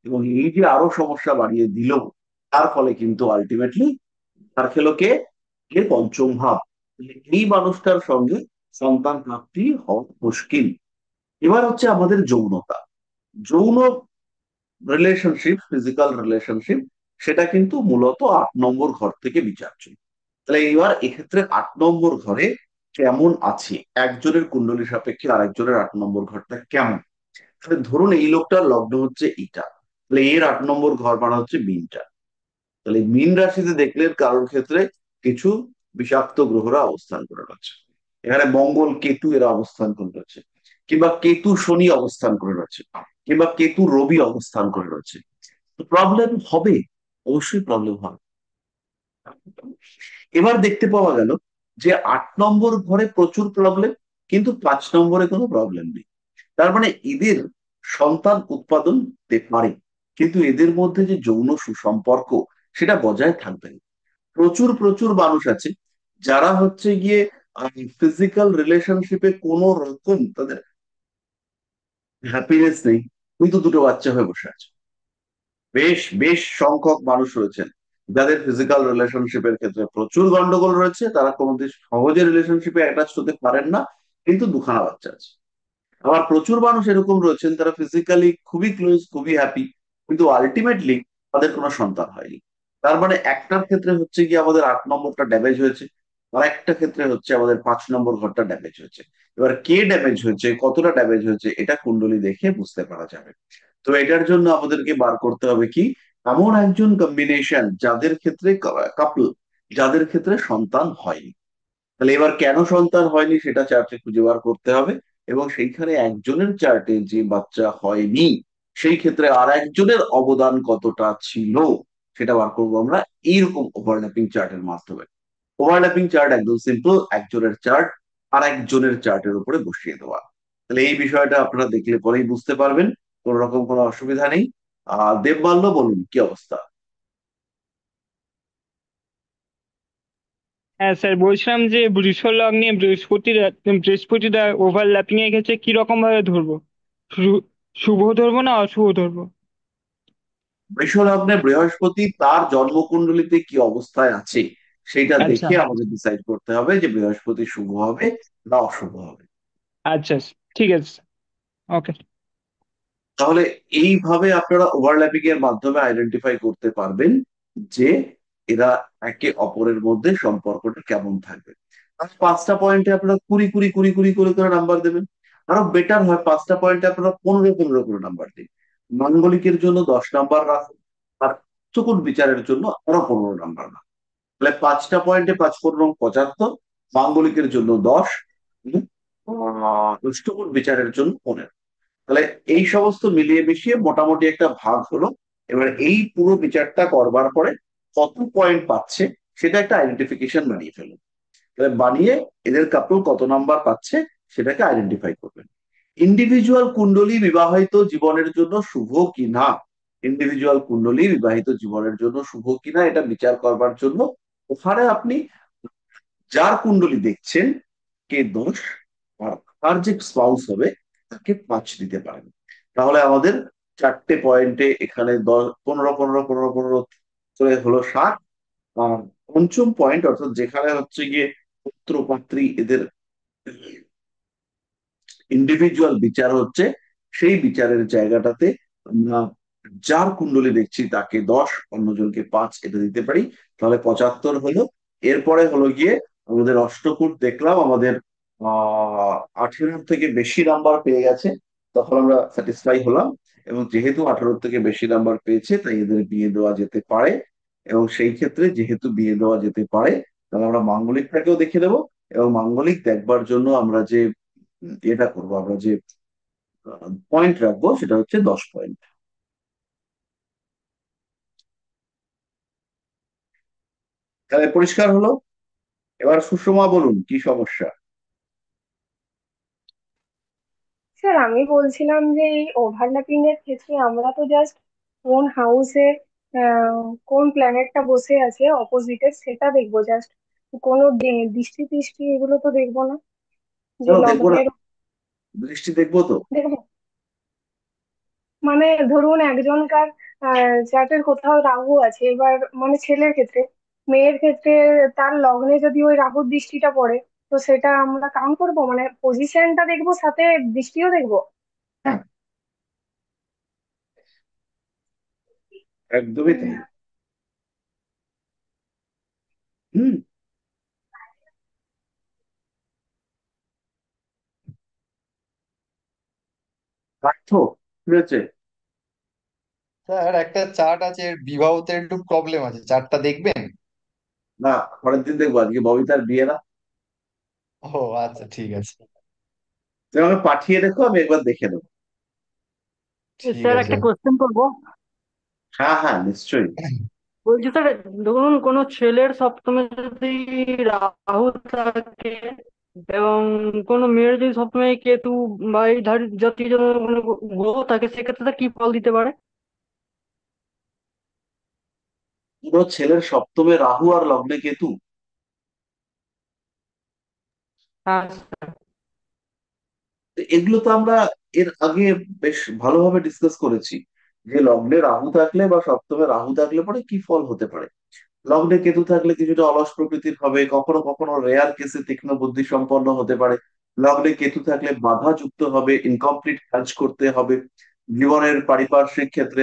এবং এই যে আরো সমস্যা বাড়িয়ে দিল, তার ফলে কিন্তু আলটিমেটলি তার খেলো কে? কে পঞ্চম ভাব। এই মানুষটার সঙ্গে সন্তান প্রাপ্তি হওয়া মুশকিল। এবার হচ্ছে আমাদের যৌনতা, যৌন রিলেশনশিপ, ফিজিক্যাল রিলেশনশিপ, সেটা কিন্তু মূলত 8 নম্বর ঘর থেকে বিচার্য। তাহলে এবার এক্ষেত্রে 8 নম্বর ঘরে কেমন আছে, একজনের কুণ্ডলী সাপেক্ষে আরেকজনের 8 নম্বর ঘরটা কেমন। তাহলে ধরুন এই লোকটার লগ্ন হচ্ছে এটা, তাহলে এর 8 নম্বর ঘর মানে হচ্ছে মিনটা। তাহলে মীন রাশিতে দেখলেন কারোর ক্ষেত্রে কিছু বিষাক্ত গ্রহরা অবস্থান করে রয়েছে, এখানে মঙ্গল কেতু এরা অবস্থান করে রয়েছে, কিংবা কেতু শনি অবস্থান করে রয়েছে, কিংবা কেতু রবি অবস্থান করে রয়েছে। তো প্রবলেম হবে, অবশ্যই প্রবলেম হবে। এবার দেখতে পাওয়া গেল যে 8 নম্বর ঘরে প্রচুর প্রবলেম, কিন্তু 5 নম্বরে কোনো প্রবলেম নেই। তার মানে এদের সন্তান উৎপাদন হতে পারে, কিন্তু এদের মধ্যে যে যৌন সুসম্পর্ক সেটা বজায় থাকবে না। প্রচুর প্রচুর মানুষ আছে যারা হচ্ছে গিয়ে ফিজিক্যাল রিলেশনশিপে কোনো রকম তাদের হ্যাপিনেস নেই, কিন্তু দুটো বাচ্চা হয়ে বসে আছে। বেশ বেশ সংখ্যক মানুষ রয়েছেন যাদের ফিজিক্যাল রিলেশনশিপের ক্ষেত্রে প্রচুর গন্ডগোল রয়েছে, তারা কোনোদিন সহজে রিলেশনশিপে অ্যাটাচ হতে পারেন না, কিন্তু দুখানা বাচ্চা আছে। আবার প্রচুর মানুষ এরকম রয়েছেন তারা ফিজিক্যালি খুবই ক্লোজ, খুবই হ্যাপি, কিন্তু আলটিমেটলি তাদের কোনো সন্তান হয়নি। তার মানে একটার ক্ষেত্রে হচ্ছে কি আমাদের 8 নম্বরটা ড্যামেজ হয়েছে, আর একটা ক্ষেত্রে হচ্ছে আমাদের 5 নম্বর ঘরটা ড্যামেজ হয়েছে। এবার কে ড্যামেজ হয়েছে, কতটা ড্যামেজ হয়েছে, এটা কুণ্ডলী দেখে বুঝতে পারা যাবে। তো এটার জন্য আমাদেরকে বার করতে হবে কি, এমন একজন কম্বিনেশন যাদের ক্ষেত্রে, কাপল যাদের ক্ষেত্রে সন্তান হয়নি। তাহলে এবার কেন সন্তান হয়নি সেটা চার্টে খুঁজে বার করতে হবে, এবং সেইখানে একজনের চার্টে যে বাচ্চা হয়নি, সেই ক্ষেত্রে আর একজনের অবদান কতটা ছিল সেটা বার করবো আমরা এইরকম ওভারল্যাপিং চার্টের মাধ্যমে। ওভারল্যাপিং চার্ট একদম সিম্পল, একজনের চার্ট আর একজনের চার্টের উপরে বসিয়ে দেওয়া। তাহলে এই বিষয়টা আপনারা দেখলে পরেই বুঝতে পারবেন, কোন রকম কোনো অসুবিধা নেই। দেবমাল্য বলুন কি অবস্থা? হ্যাঁ স্যার, বলছিলাম যে বৃষ লগ্নে বৃহস্পতিটা ওভারল্যাপিং এর ক্ষেত্রে কি রকম ভাবে ধরবো? শুভ ধরবো না অশুভ ধরবো? বৃষ লগ্নে বৃহস্পতি তার জন্মকুণ্ডলিতে কি অবস্থায় আছে সেইটা আচ্ছা দেখে আমাদের ডিসাইড করতে হবে যে বৃহস্পতি শুভ হবে না অশুভ হবে। আচ্ছা ঠিক আছে। ওকে। তাহলে এইভাবে আপনারা ওভারল্যাপিং এর মাধ্যমে আইডেন্টিফাই করতে পারবেন যে এরা একে অপরের মধ্যে সম্পর্কটা কেমন থাকবে। আর 5টা পয়েন্টে আপনারা কুড়ি কুড়ি কুড়ি কুড়ি কুড়ি করে নাম্বার দেবেন। আরো বেটার হয় 5টা পয়েন্টে আপনারা 15 15 করে নাম্বার দিন। মাঙ্গলিকের জন্য 10 নাম্বার রাখুন, আর চকুর বিচারের জন্য আরো 15 নাম্বার রাখুন। তাহলে 5টা পয়েন্টে 5 × 15 = 75, মাঙ্গলিকের জন্য 10, চকুর বিচারের জন্য 15। তাহলে এই সমস্ত মিলিয়ে মিশিয়ে মোটামুটি একটা ভাগ হলো। এবার এই পুরো বিচারটা করবার পরে কত পয়েন্ট পাচ্ছে সেটা একটা আইডেন্টিফিকেশন বানিয়ে ফেলুন। তাহলে বানিয়ে এদের কাপল কত নাম্বার পাচ্ছে সেটাকে আইডেন্টিফাই করবেন। ইন্ডিভিজুয়াল কুণ্ডলী বিবাহিত জীবনের জন্য শুভ কিনা, ইন্ডিভিজুয়াল কুণ্ডলী বিবাহিত জীবনের জন্য শুভ কিনা এটা বিচার করবার জন্য ওখানে আপনি যার কুণ্ডলী দেখছেন কে 10, আর তার যে স্পাউস হবে তাকে 5 দিতে পারেন। তাহলে আমাদের 4টে পয়েন্টে এখানে 10 15 15 15 15 করে হলো 60। আর পঞ্চম পয়েন্ট অর্থাৎ যেখানে হচ্ছে গিয়ে পুত্র পাত্রী এদের ইন্ডিভিজুয়াল বিচার হচ্ছে, সেই বিচারের জায়গাটাতে আমরা যার কুণ্ডলী দেখছি তাকে 10, অন্যজনকে 5 এটা দিতে পারি। তাহলে 75 হলো। এরপরে হলো গিয়ে আমাদের অষ্টকূট দেখলাম, আমাদের 18 থেকে বেশি নাম্বার পেয়ে গেছে, তখন আমরা স্যাটিসফাই হলাম। এবং যেহেতু 18 থেকে বেশি নাম্বার পেয়েছে তাই এদের বিয়ে দেওয়া যেতে পারে। এবং সেই ক্ষেত্রে যেহেতু বিয়ে দেওয়া যেতে পারে তাহলে আমরা মাঙ্গলিকটাকেও দেখে নেবো। এবং মাঙ্গলিক দেখবার জন্য আমরা যে এটা করবো, আমরা যে পয়েন্ট রাখবো সেটা হচ্ছে 10 পয়েন্ট। তাহলে পরিষ্কার হলো। এবার সুষমা বলুন কি সমস্যা। স্যার আমি বলছিলাম যে এই ওভারল্যাপিং এর ক্ষেত্রে আমরা তো জাস্ট কোন হাউসে কোন প্ল্যানেটটা বসে আছে অপোজিটে সেটা দেখবো জাস্ট, কোনো দৃষ্টি টিষ্টি এগুলো তো দেখবো না, যে কেন দেখবো না? লগ্নের দৃষ্টি দেখবো তো। দেখবো। মানে ধরুন একজনকার চার্টের কোথাও রাহু আছে, এবার মানে ছেলের ক্ষেত্রে, মেয়ের ক্ষেত্রে তার লগ্নে যদি ওই রাহুর দৃষ্টিটা পড়ে, তো সেটা আমরা কাউন্ট করবো, মানে পজিশনটা দেখবো সাথে দৃষ্টিও দেখবো। হ্যাঁ, একদমই উম, তাই। হুম। পার্থ, ঠিক আছে। স্যার একটা চার্ট আছে, এর বিবাহতে একটু প্রবলেম আছে, চার্টটা দেখবেন? না, পরের দিন দেখবো, আজকে ববিতার বিয়ে না। ও আচ্ছা, ঠিক আছে। তুমি আমাকে পাঠিয়ে দেখো, আমি একবার দেখে নেবো। ঠিক স্যার আছে। একটা কোশ্চেন করবো। হ্যাঁ হ্যাঁ, নিশ্চয়ই। বলছি স্যার, ধরুন কোনো ছেলের সপ্তমে যদি রাহু থাকে এবং কোনো মেয়ের যদি সপ্তমে কেতু বা এই জাতীয় যদি কোনো গ্রহ থাকে, সেক্ষেত্রে তা কি ফল দিতে পারে? পুরো ছেলের সপ্তমে রাহু আর লগ্নে কেতু, হ্যাঁ। এগুলো তো আমরা এর আগে বেশ ভালোভাবে ডিসকাস করেছি যে লগ্নে রাহু থাকলে বা সপ্তমে রাহু থাকলে পরে কি ফল হতে পারে। লগ্নে কেতু থাকলে কিছুটা অলস প্রকৃতির হবে, কখনো কখনো রেয়ার কেসে তীক্ষ্ণ বুদ্ধি সম্পন্ন হতে পারে। লগ্নে কেতু থাকলে বাধা যুক্ত হবে, ইনকমপ্লিট কাজ করতে হবে। জীবনের পারিপার্শ্বিক ক্ষেত্রে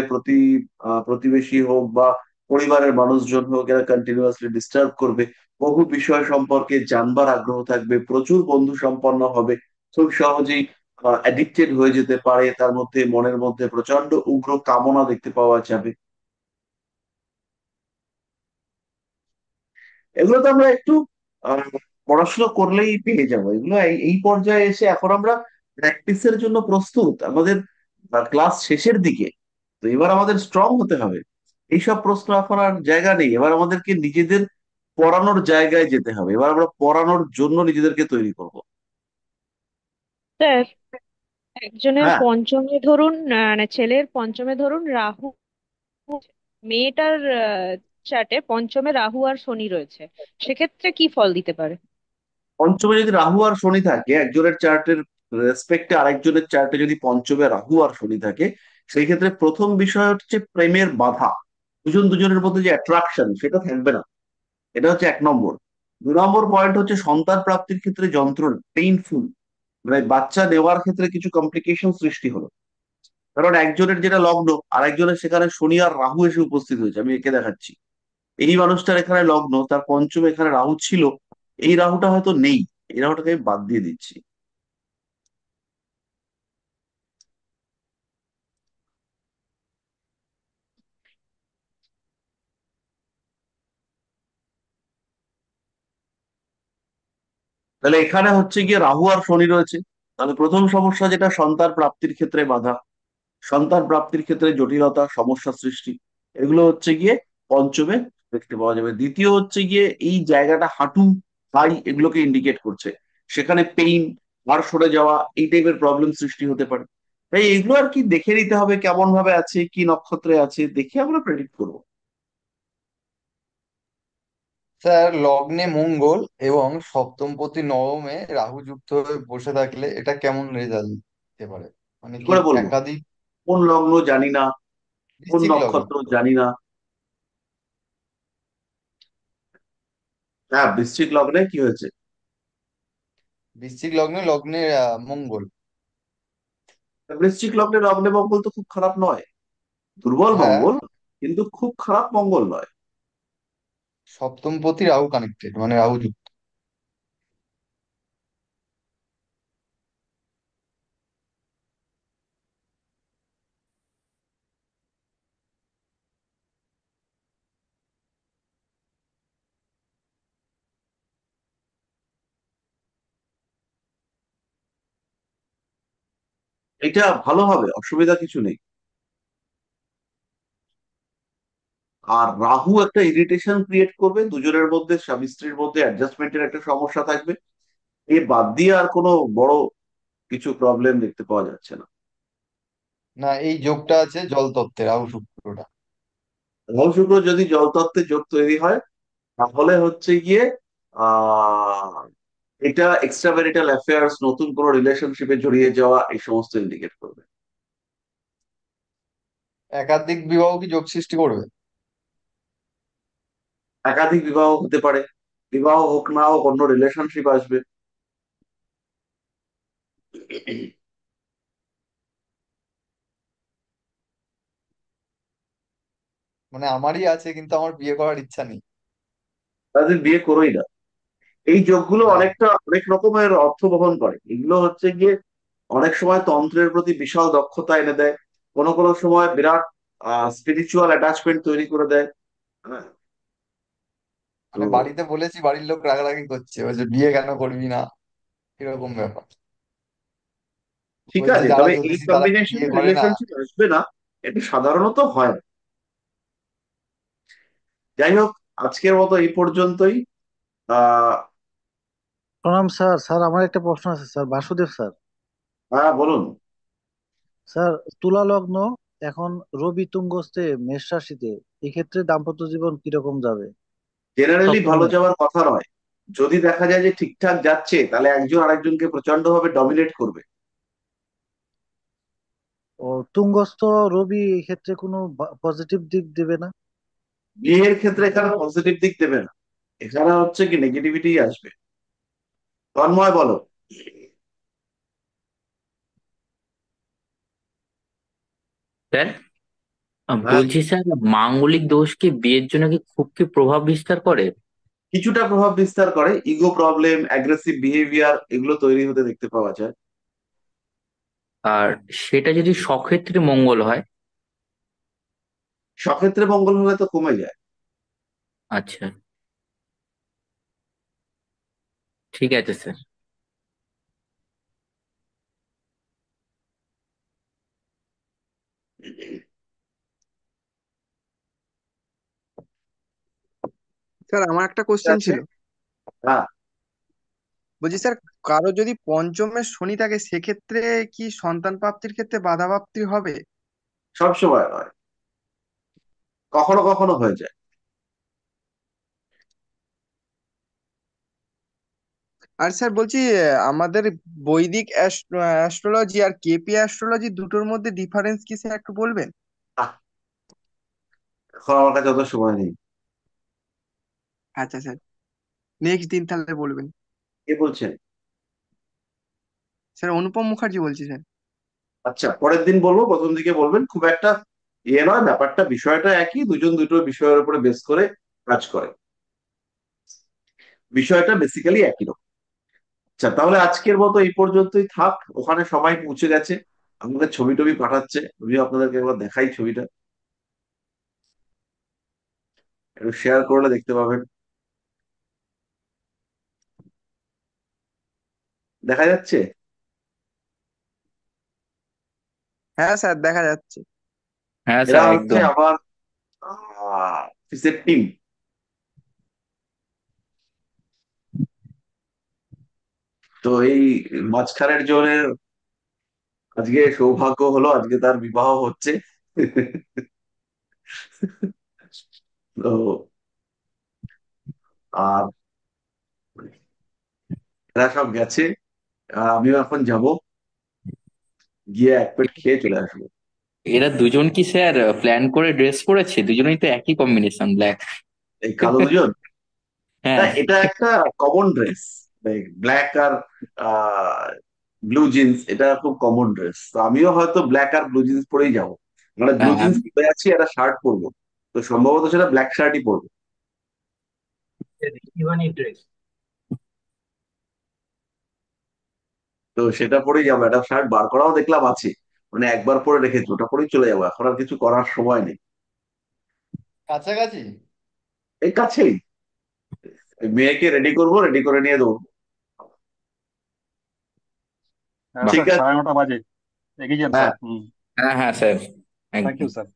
প্রতিবেশী হোক বা পরিবারের মানুষজন হোক, এরা কন্টিনিউয়াসলি ডিস্টার্ব করবে। বহু বিষয় সম্পর্কে জানবার আগ্রহ থাকবে, প্রচুর বন্ধু সম্পন্ন হবে, খুব সহজেই অ্যাডিক্টেড হয়ে যেতে পারে, তার মধ্যে মনের মধ্যে প্রচন্ড উগ্র কামনা দেখতে পাওয়া যাবে। এগুলো তো আমরা একটু আহ, পড়াশোনা করলেই পেয়ে যাবো। এগুলো এই পর্যায়ে এসে এখন আমরা প্র্যাকটিসের জন্য প্রস্তুত, আমাদের ক্লাস শেষের দিকে। তো এবার আমাদের স্ট্রং হতে হবে। এইসব প্রশ্ন এখন আর জায়গা নেই, এবার আমাদেরকে নিজেদের পড়ানোর জায়গায় যেতে হবে, এবার আমরা পড়ানোর জন্য নিজেদেরকে তৈরি করব। স্যার, একজনের হ্যাঁ, পঞ্চমে ধরুন মানে ছেলের পঞ্চমে ধরুন রাহু, মেয়েটার চার্টে পঞ্চমে রাহু আর শনি রয়েছে, সেক্ষেত্রে কি ফল দিতে পারে? পঞ্চমে যদি রাহু আর শনি থাকে, একজনের চার্টের রেসপেক্টে আরেকজনের চার্টে যদি পঞ্চমে রাহু আর শনি থাকে, সেই ক্ষেত্রে প্রথম বিষয় হচ্ছে প্রেমের বাধা, দুজন দুজনের মধ্যে যে অ্যাট্রাকশন সেটা থাকবে না। এটা হচ্ছে 1 নম্বর। 2 নম্বর পয়েন্ট হচ্ছে সন্তান প্রাপ্তির ক্ষেত্রে যন্ত্রণা, পেইনফুল। মানে বাচ্চা নেওয়ার ক্ষেত্রে কিছু কমপ্লিকেশন সৃষ্টি হলো। কারণ একজনের যেটা লগ্ন, আর একজনের সেখানে শনি আর রাহু এসে উপস্থিত হয়েছে। আমি একে দেখাচ্ছি, এই মানুষটার এখানে লগ্ন, তার পঞ্চমে এখানে রাহু ছিল, এই রাহুটা হয়তো নেই, এই রাহুটাকে আমি বাদ দিয়ে দিচ্ছি। তাহলে এখানে হচ্ছে গিয়ে রাহু আর শনি রয়েছে। তাহলে প্রথম সমস্যা যেটা, সন্তান প্রাপ্তির ক্ষেত্রে বাধা, সন্তান প্রাপ্তির ক্ষেত্রে জটিলতা, সমস্যা সৃষ্টি, এগুলো হচ্ছে গিয়ে পঞ্চমে দেখতে পাওয়া যাবে। দ্বিতীয় হচ্ছে গিয়ে এই জায়গাটা হাঁটু, থাই, এগুলোকে ইন্ডিকেট করছে, সেখানে পেইন, হাড় সরে যাওয়া, এই টাইপের প্রবলেম সৃষ্টি হতে পারে। তাই এগুলো আর কি দেখে নিতে হবে, কেমন ভাবে আছে, কি নক্ষত্রে আছে, দেখে আমরা প্রেডিক্ট করবো। স্যার, লগ্নে মঙ্গল এবং সপ্তমপতি নবমে রাহু যুক্ত হয়ে বসে থাকলে এটা কেমন রেজাল্ট দিতে পারে? মানে কি কি করে বলবো? একাধিক? কোন লগ্ন জানি না, কোন বৃশ্চিক লগ্ন। নক্ষত্র জানি না। হ্যাঁ, বৃশ্চিক লগ্নে কি হয়েছে? বৃশ্চিক লগ্নে লগ্নে মঙ্গল। বৃশ্চিক লগ্নে লগ্নে মঙ্গল তো খুব খারাপ নয়, দুর্বল হ্যাঁ, মঙ্গল, কিন্তু খুব খারাপ মঙ্গল নয়। সপ্তমপতি রাহু কানেক্টেড, মানে রাহু যুক্ত। এটা ভালো হবে, অসুবিধা কিছু নেই। আর রাহু একটা ইরিটেশন ক্রিয়েট করবে দুজনের মধ্যে, স্বামী স্ত্রীর মধ্যে অ্যাডজাস্টমেন্টের একটা সমস্যা থাকবে। এ বাদ দিয়ে আর কোনো বড় কিছু প্রবলেম দেখতে পাওয়া যাচ্ছে না। না, এই যোগটা আছে জল তত্ত্বে, রাহু শুক্রটা। রাহু শুক্র যদি জলতত্ত্বে যোগ তৈরি হয়, তাহলে হচ্ছে গিয়ে আহ এটা এক্সট্রা ম্যারিটাল অ্যাফেয়ার্স, নতুন কোনো রিলেশনশিপে জড়িয়ে যাওয়া, এই সমস্ত ইন্ডিকেট করবে। একাধিক বিবাহ কি যোগ সৃষ্টি করবে? একাধিক বিবাহ হতে পারে, বিবাহ হোক না হোক, অন্য রিলেশনশিপ আসবে। মানে আমারই আছে, কিন্তু আমার বিয়ে করার ইচ্ছা নেই। তাদের বিয়ে করোই না। এই যোগগুলো না। অনেকটা অনেক রকমের অর্থ বহন করে। এগুলো হচ্ছে গিয়ে অনেক সময় তন্ত্রের প্রতি বিশাল দক্ষতা এনে দেয়, কোনো কোনো সময় বিরাট স্পিরিচুয়াল অ্যাটাচমেন্ট তৈরি করে দেয়। হ্যাঁ, তো মানে বাড়িতে বলেছি, বাড়ির লোক রাগারাগি করছে, বলছে বিয়ে কেন করবি না, এরকম ব্যাপার। ঠিক বলছে আছে, যারা তবে এই জ্যোতিষী তারা বিয়ে কম্বিনেশনে করে না। রিলেশনশিপ আসবে না, এটা সাধারণত হয় না। যাই হোক, আজকের মতো এই পর্যন্তই। আহ প্রণাম স্যার। স্যার আমার একটা প্রশ্ন আছে স্যার, বাসুদেব স্যার। হ্যাঁ, বলুন। স্যার, তুলা লগ্ন, এখন রবি তুঙ্গস্থে মেষ রাশিতে, এক্ষেত্রে দাম্পত্য জীবন কিরকম যাবে? জেনারেলি ভালো সপ্তমে। যাওয়ার কথা নয়। যদি দেখা যায় যে ঠিকঠাক যাচ্ছে, তাহলে একজন আরেকজনকে প্রচন্ড ভাবে ডমিনেট করবে। ও, তুঙ্গস্থ রবি এক্ষেত্রে কোনো পজিটিভ দিক দেবে না? বিয়ের ক্ষেত্রে এখানে পজিটিভ দিক দেবে না, এখানে হচ্ছে কি নেগেটিভিটি আসবে। তন্ময়, বলো। স্যার, হ্যাঁ, বলছি স্যার, মাঙ্গলিক দোষ কি বিয়ের জন্য কি খুব কি প্রভাব বিস্তার করে? কিছুটা প্রভাব বিস্তার করে, ইগো প্রবলেম, অ্যাগ্রেসিভ বিহেভিয়ার, এগুলো তৈরি হতে দেখতে পাওয়া যায়। আর সেটা যদি সক্ষেত্রে মঙ্গল হয়? সক্ষেত্রে মঙ্গল হলে তো কমে যায়। আচ্ছা, ঠিক আছে স্যার। স্যার আমার একটা ঠিক কোশ্চেন আছে। ছিল। হ্যাঁ, বলছি স্যার, কারো যদি পঞ্চমে শনি থাকে সেক্ষেত্রে কি সন্তান প্রাপ্তির ক্ষেত্রে বাধা প্রাপ্তি হবে? সব সময় নয়, কখনো কখনো হয়ে যায়। আর স্যার বলছি, আমাদের বৈদিক অ্যাস্ট্রোলজি আর কেপি অ্যাস্ট্রোলজি দুটোর মধ্যে ডিফারেন্স কি স্যার একটু বলবেন? আহ, এখন আমার কাছে অত সময় নেই। আচ্ছা স্যার, নেক্সট দিন তাহলে বলবেন। কে বলছেন? স্যার অনুপম মুখার্জি বলছি স্যার। আচ্ছা, পরের দিন বলবো, প্রথম দিকে বলবেন, খুব একটা ইয়ে নয় ব্যাপারটা, বিষয়টা একই, দুজন দুটো বিষয়ের উপরে বেস করে কাজ করে, বিষয়টা বেসিক্যালি একই রকম। আচ্ছা, তাহলে আজকের মতো এই পর্যন্তই থাক। ওখানে সবাই পৌঁছে গেছে, আমাদের ছবি টবি পাঠাচ্ছে, আমিও আপনাদেরকে একবার দেখাই ছবিটা, একটু শেয়ার করলে দেখতে পাবেন। দেখা যাচ্ছে? হ্যাঁ স্যার দেখা যাচ্ছে। হ্যাঁ এরা স্যার হচ্ছে একদম। আমার অফিসের টিম। তো এই মাঝখানের জনের আজকে সৌভাগ্য হলো, আজকে তার বিবাহ হচ্ছে। তো আর এরা সব গেছে, আর আমিও এখন যাব, গিয়ে এক পেট খেয়ে চলে আসবো। এরা দুজন কি স্যার প্ল্যান করে ড্রেস পরেছে? দুজনেই তো একই কম্বিনেশন, ব্ল্যাক। এই কালো দুজন, হ্যাঁ। না এটা একটা কমন ড্রেস, ব্ল্যাক আর ব্লু জিন্স, এটা খুব কমন ড্রেস। তো আমিও হয়তো ব্ল্যাক আর ব্লু জিন্স পরেই যাবো, মানে ব্লু হ্যাঁ, জিন্স পরে আছি, একটা শার্ট পরবো, তো সম্ভবত সেটা ব্ল্যাক শার্টই পরবো। ইভানি ড্রেস। তো সেটা পরেই যাবো, একটা শার্ট বার করাও দেখলাম আছে, মানে একবার পরে রেখেছি, ওটা পরেই চলে যাবো, এখন আর কিছু করার সময় নেই। কাছাকাছি। এই কাছেই, এই মেয়েকে রেডি করবো, রেডি করে নিয়ে দেবো। হ্যাঁ বাহ। ঠিক স্যার, আছে। 9:30 বাজে, এগিয়ে যান হ্যাঁ, স্যার। হুম। হ্যাঁ হ্যাঁ স্যার, থ্যাংক একদম। You sir.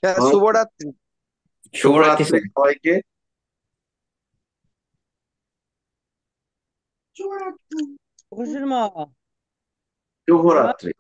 হ্যাঁ ওকে, শুভরাত্রি। শুভরাত্রি শুভরাত্রি স্যার। সবাইকে। খুশির মা। শুভরাত্রি।